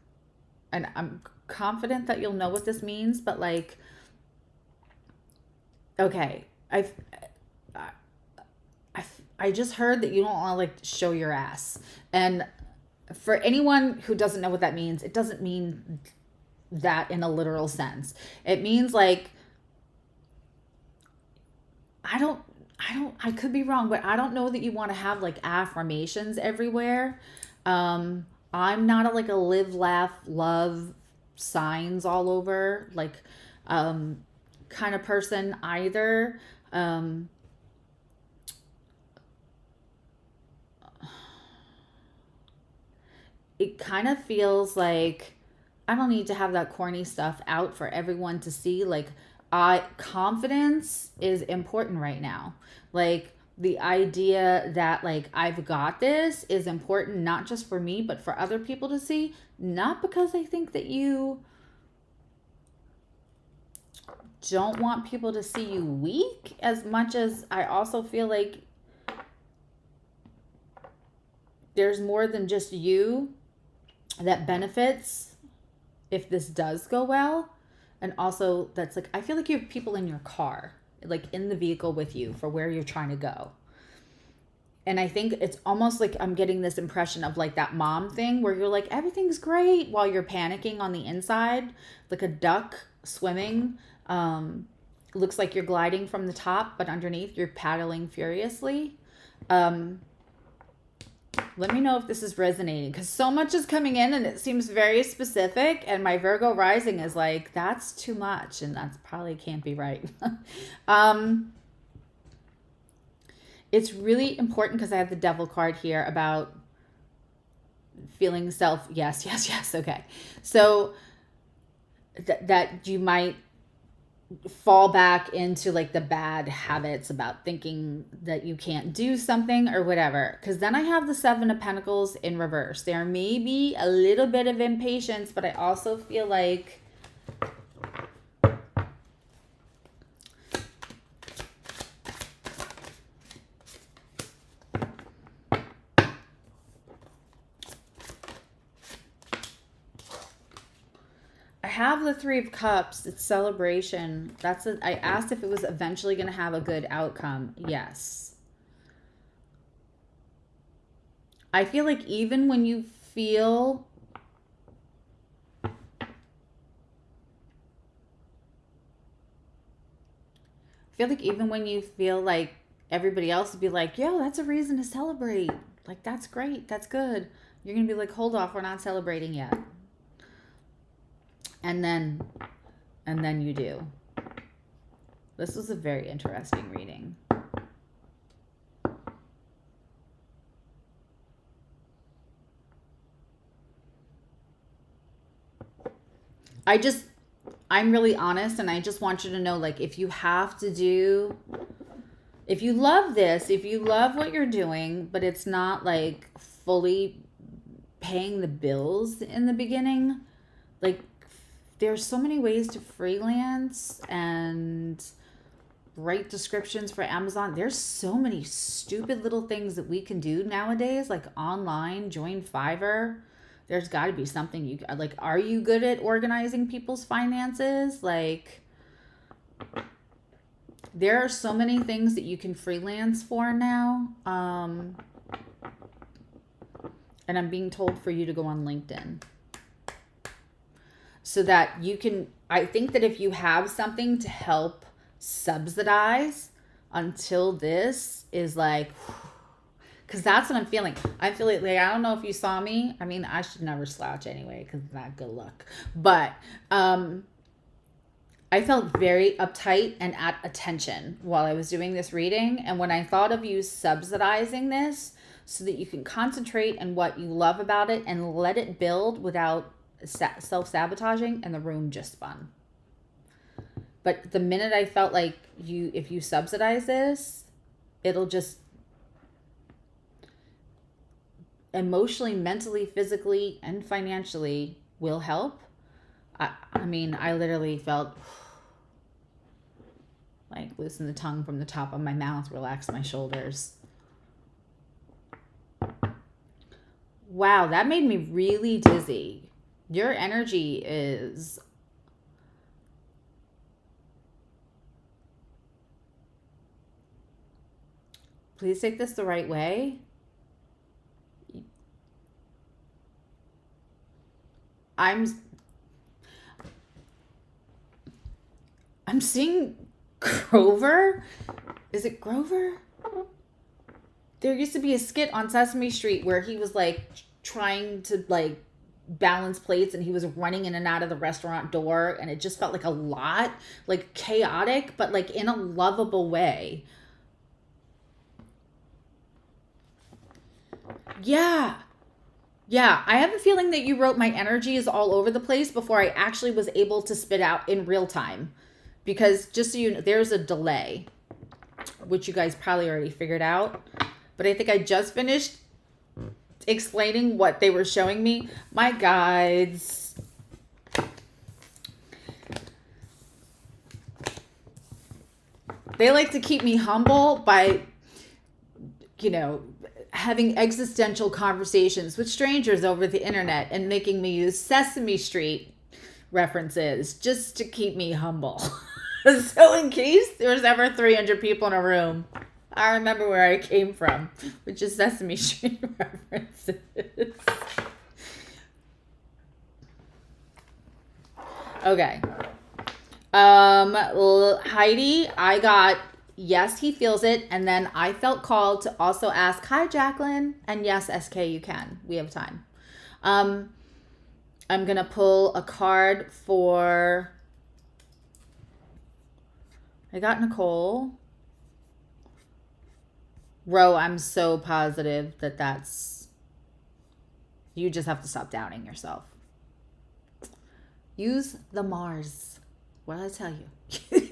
and I'm confident that you'll know what this means, but like, okay, I just heard that you don't want to like show your ass. And for anyone who doesn't know what that means, it doesn't mean that in a literal sense. It means like, I could be wrong, but I don't know that you want to have like affirmations everywhere. I'm not like a live, laugh, love signs all over, like, kind of person either. it kind of feels like I don't need to have that corny stuff out for everyone to see. Like, confidence is important right now. Like, the idea that like I've got this is important, not just for me, but for other people to see. Not because I think that you don't want people to see you weak, as much as I also feel like there's more than just you that benefits if this does go well. And also, that's like, I feel like you have people in your car, like in the vehicle with you for where you're trying to go. And I think it's almost like I'm getting this impression of like that mom thing where you're like, everything's great while you're panicking on the inside, like a duck swimming. Looks like you're gliding from the top, but underneath you're paddling furiously. Let me know if this is resonating, because so much is coming in and it seems very specific, and my Virgo rising is like, that's too much, and that's probably can't be right. It's really important because I have the Devil card here about feeling self. Yes. Okay. So that you might fall back into like the bad habits about thinking that you can't do something or whatever. Because then I have the Seven of Pentacles in reverse. There may be a little bit of impatience, but I also feel like have the Three of Cups. It's celebration. I asked if it was eventually going to have a good outcome. Yes. I feel like even when you feel like everybody else would be like, yo, that's a reason to celebrate. Like, that's great. That's good. You're going to be like, hold off. We're not celebrating yet. And then you do. This was a very interesting reading. I'm really honest, and I just want you to know, like, if you love this, if you love what you're doing, but it's not like fully paying the bills in the beginning, like, there's so many ways to freelance and write descriptions for Amazon. There's so many stupid little things that we can do nowadays, like online, join Fiverr. There's got to be something you like. Are you good at organizing people's finances? Like, there are so many things that you can freelance for now. And I'm being told for you to go on LinkedIn, so that you can, I think that if you have something to help subsidize until this is like, because that's what I'm feeling. I feel like, I don't know if you saw me. I mean, I should never slouch anyway, because it's not good luck. But I felt very uptight and at attention while I was doing this reading. And when I thought of you subsidizing this so that you can concentrate on what you love about it and let it build without self-sabotaging, and the room just spun. But the minute I felt like if you subsidize this, it'll just emotionally, mentally, physically, and financially will help. I mean, I literally felt like loosen the tongue from the top of my mouth, relax my shoulders. Wow, that made me really dizzy. Your energy is please take this the right way. I'm seeing Grover. Is it Grover? There used to be a skit on Sesame Street where he was like trying to like balance plates, and he was running in and out of the restaurant door, and it just felt like a lot, like chaotic, but like in a lovable way. Yeah. Yeah, I have a feeling that you wrote my energy is all over the place before I actually was able to spit out in real time. Because just so you know, there's a delay, which you guys probably already figured out. But I think I just finished explaining what they were showing me. My guides. They like to keep me humble by, you know, having existential conversations with strangers over the internet and making me use Sesame Street references just to keep me humble. So in case there was ever 300 people in a room, I remember where I came from, which is Sesame Street references. Okay. Heidi, I got, yes, he feels it. And then I felt called to also ask, hi, Jacqueline. And yes, SK, you can. We have time. I'm going to pull a card for, I got Nicole. Ro, I'm so positive that that's, you just have to stop doubting yourself. Use the Mars. What did I tell you?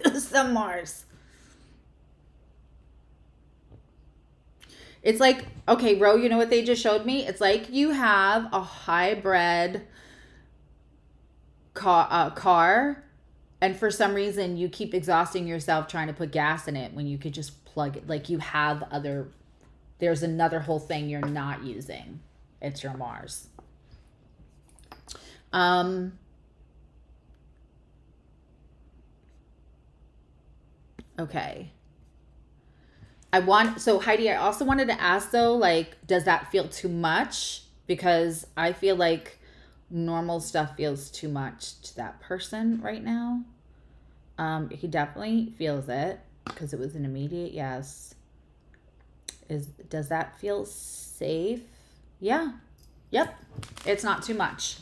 Use the Mars. It's like, okay, Ro, you know what they just showed me? It's like you have a hybrid car, and for some reason you keep exhausting yourself trying to put gas in it when you could just plug it. Like you have there's another whole thing you're not using. It's your Mars. Okay. So Heidi, I also wanted to ask though, like, does that feel too much? Because I feel like normal stuff feels too much to that person right now. He definitely feels it because it was an immediate yes. Does that feel safe? Yeah. Yep. It's not too much.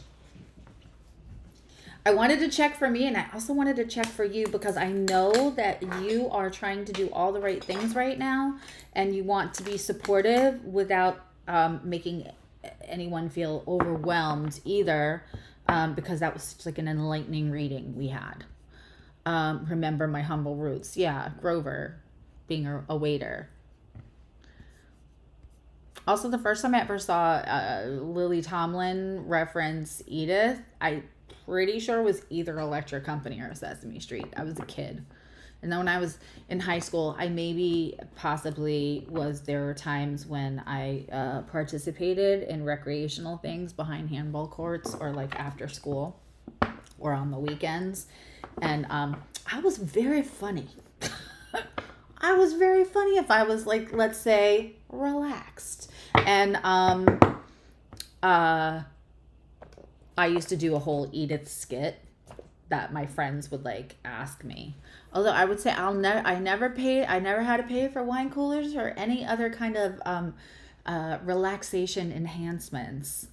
I wanted to check for me, and I also wanted to check for you because I know that you are trying to do all the right things right now, and you want to be supportive without making anyone feel overwhelmed either, because that was such like an enlightening reading we had. Remember my humble roots. Yeah, Grover being a waiter. Also, the first time I ever saw Lily Tomlin reference Edith, I pretty sure it was either Electric Company or Sesame Street. I was a kid. And then when I was in high school, there were times when I participated in recreational things behind handball courts or like after school or on the weekends. And I was very funny. I was very funny if I was like, let's say, relaxed. And I used to do a whole Edith skit that my friends would like ask me. Although I would say I never had to pay for wine coolers or any other kind of relaxation enhancements.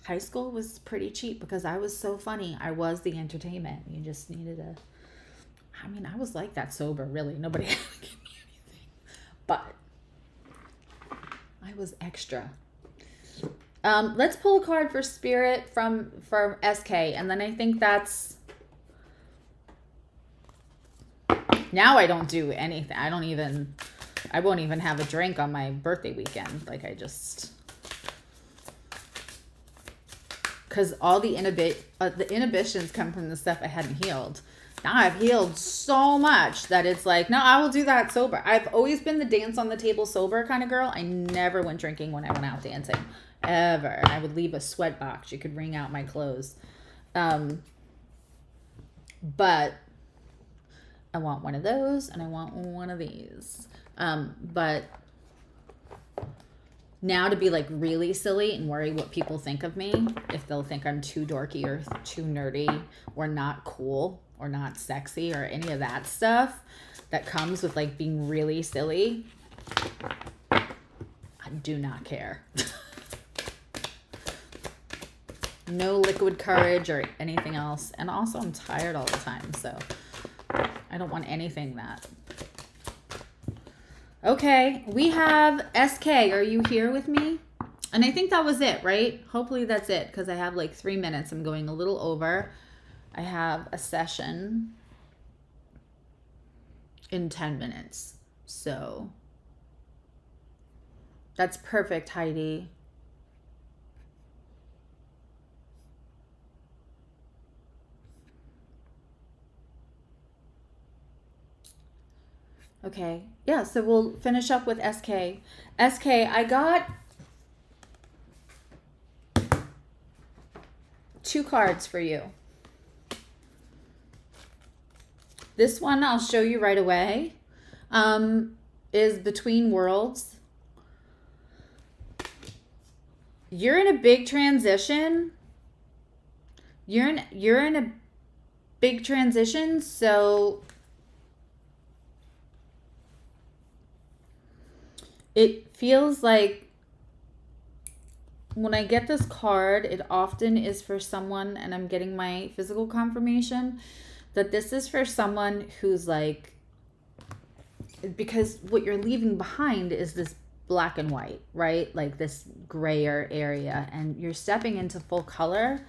High school was pretty cheap because I was so funny. I was the entertainment. You just needed I was like that sober, really. Nobody had to give me anything. But I was extra. Let's pull a card for Spirit from SK, and then I think that's... Now I don't do anything. I won't even have a drink on my birthday weekend. Like I just... Because all the inhibitions come from the stuff I hadn't healed. Now I've healed so much that it's like, no, I will do that sober. I've always been the dance on the table sober kind of girl. I never went drinking when I went out dancing. Ever. And I would leave a sweat box. You could wring out my clothes. But I want one of those and I want one of these. But now to be like really silly and worry what people think of me, if they'll think I'm too dorky or too nerdy or not cool or not sexy or any of that stuff that comes with like being really silly, I do not care. No liquid courage or anything else. And also I'm tired all the time, so I don't want anything that. Okay, we have SK. Are you here with me? And I think that was it, right? Hopefully that's it, because I have like 3 minutes. I'm going a little over. I have a session in 10 minutes. So that's perfect, Heidi. Okay. Yeah, so we'll finish up with SK. SK, I got 2 cards for you. This one I'll show you right away. Is Between Worlds. You're in a big transition. You're in a big transition, so it feels like when I get this card, it often is for someone, and I'm getting my physical confirmation that this is for someone who's like, because what you're leaving behind is this black and white, right? Like this grayer area, and you're stepping into full color,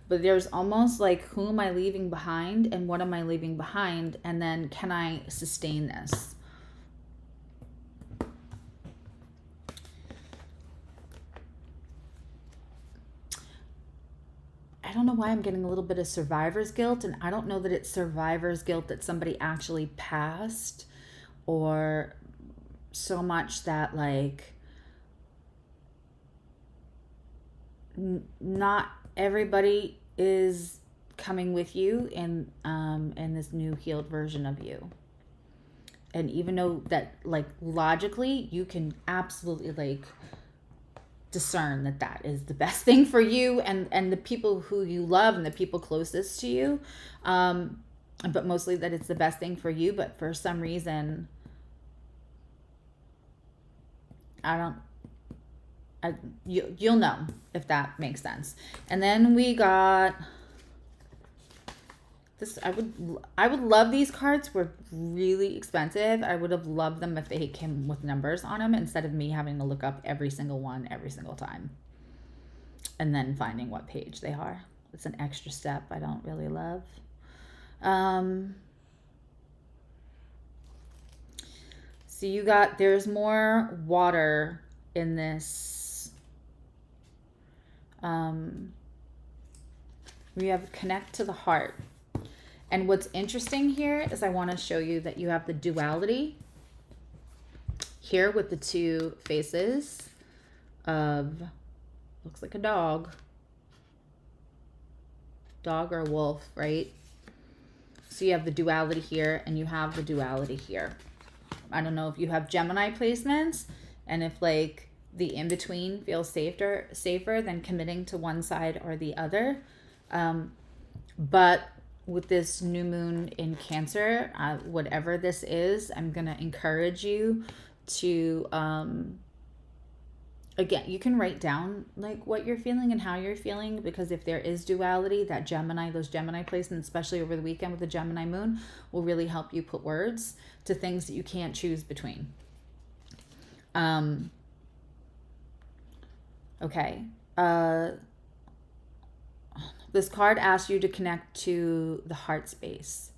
but there's almost like, who am I leaving behind and what am I leaving behind? And then can I sustain this? I don't know why I'm getting a little bit of survivor's guilt, and I don't know that it's survivor's guilt that somebody actually passed, or so much that like not everybody is coming with you in this new healed version of you. And even though that like logically you can absolutely like discern that that is the best thing for you and the people who you love and the people closest to you, but mostly that it's the best thing for you, but for some reason you'll know if that makes sense. And then we got this. I would love these cards. Were really expensive. I would have loved them if they came with numbers on them instead of me having to look up every single one every single time and then finding what page they are. It's an extra step I don't really love. So you got, there's more water in this. We have connect to the heart. And what's interesting here is I want to show you that you have the duality here with the 2 faces of, looks like a dog or a wolf, right? So you have the duality here and you have the duality here. I don't know if you have Gemini placements and if like the in-between feels safer than committing to one side or the other. But with this new moon in Cancer, whatever this is, I'm going to encourage you to, again, you can write down like what you're feeling and how you're feeling, because if there is duality, that Gemini, those Gemini placements, especially over the weekend with the Gemini moon, will really help you put words to things that you can't choose between. Okay. This card asks you to connect to the heart space.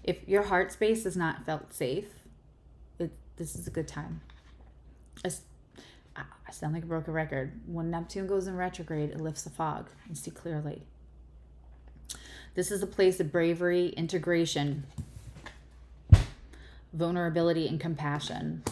If your heart space has not felt safe, this is a good time. I sound like a broken record. When Neptune goes in retrograde, it lifts the fog and see clearly. This is a place of bravery, integration, vulnerability, and compassion.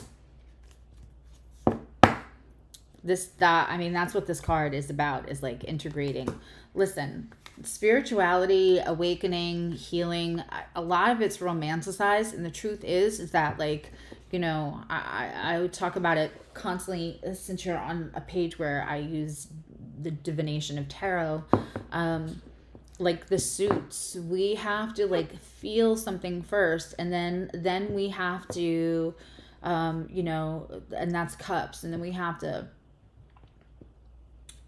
That's what this card is about, is like integrating. Listen, spirituality, awakening, healing, a lot of it's romanticized, and the truth is that like, you know, I would talk about it constantly since you're on a page where I use the divination of tarot. Like the suits, we have to like feel something first, and then we have to, you know, and that's cups, and then we have to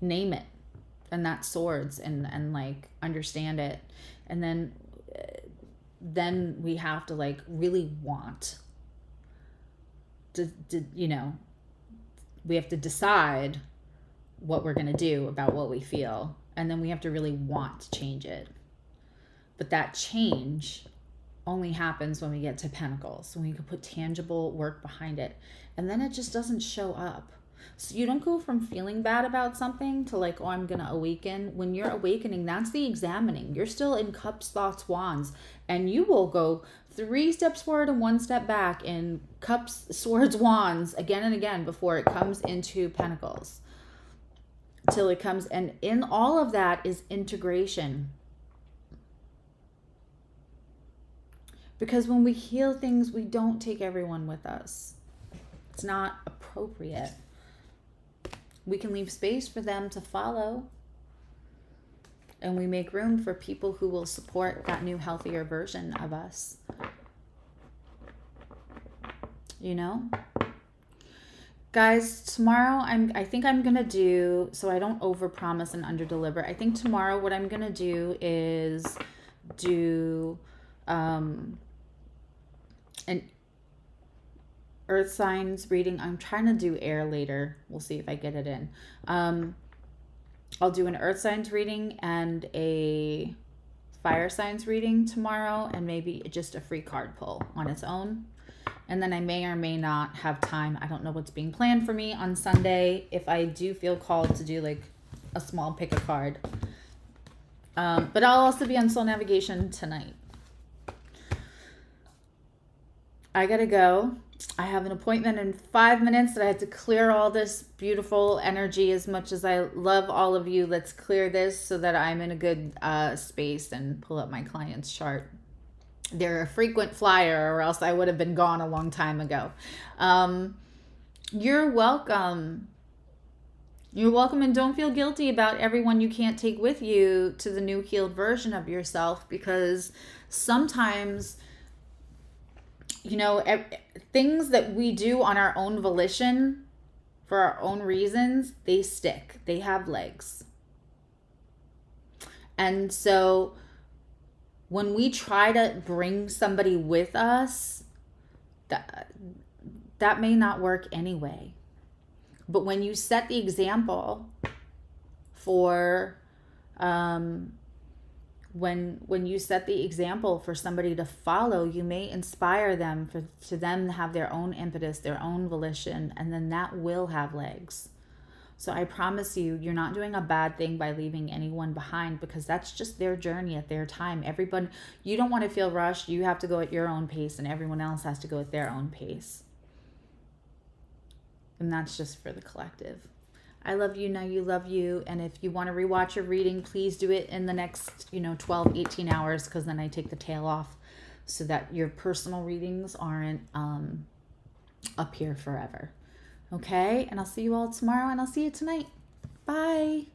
name it, and that's swords, and like understand it, and then we have to like really want to, you know, we have to decide what we're going to do about what we feel. And then we have to really want to change it. But that change only happens when we get to Pentacles, when we can put tangible work behind it. And then it just doesn't show up. So you don't go from feeling bad about something to like, oh, I'm going to awaken. When you're awakening, that's the examining. You're still in cups, thoughts, wands. And you will go 3 steps forward and 1 step back in cups, swords, wands again and again before it comes into Pentacles. Till it comes. And in all of that is integration. Because when we heal things, we don't take everyone with us. It's not appropriate. We can leave space for them to follow. And we make room for people who will support that new, healthier version of us. You know? Guys, tomorrow I think I'm going to do, so I don't overpromise and underdeliver. I think tomorrow what I'm going to do is do an earth signs reading. I'm trying to do air later. We'll see if I get it in. I'll do an earth signs reading and a fire signs reading tomorrow, and maybe just a free card pull on its own. And then I may or may not have time. I don't know what's being planned for me on Sunday. If I do feel called to do like a small pick a card. But I'll also be on Soul Navigation tonight. I gotta go. I have an appointment in 5 minutes that I have to clear all this beautiful energy. As much as I love all of you, let's clear this so that I'm in a good space and pull up my client's chart. They're a frequent flyer, or else I would have been gone a long time ago. You're welcome. You're welcome, and don't feel guilty about everyone you can't take with you to the new healed version of yourself, because sometimes, you know, things that we do on our own volition for our own reasons, they stick. They have legs. And so when we try to bring somebody with us, that may not work anyway. But when you set the example for when you set the example for somebody to follow, you may inspire them to them to have their own impetus, their own volition, and then that will have legs. So I promise you, you're not doing a bad thing by leaving anyone behind, because that's just their journey at their time. Everybody, you don't want to feel rushed. You have to go at your own pace, and everyone else has to go at their own pace. And that's just for the collective. I love you, now you love you. And if you want to rewatch your reading, please do it in the next, 12, 18 hours, because then I take the tail off so that your personal readings aren't up here forever. Okay? And I'll see you all tomorrow, and I'll see you tonight. Bye.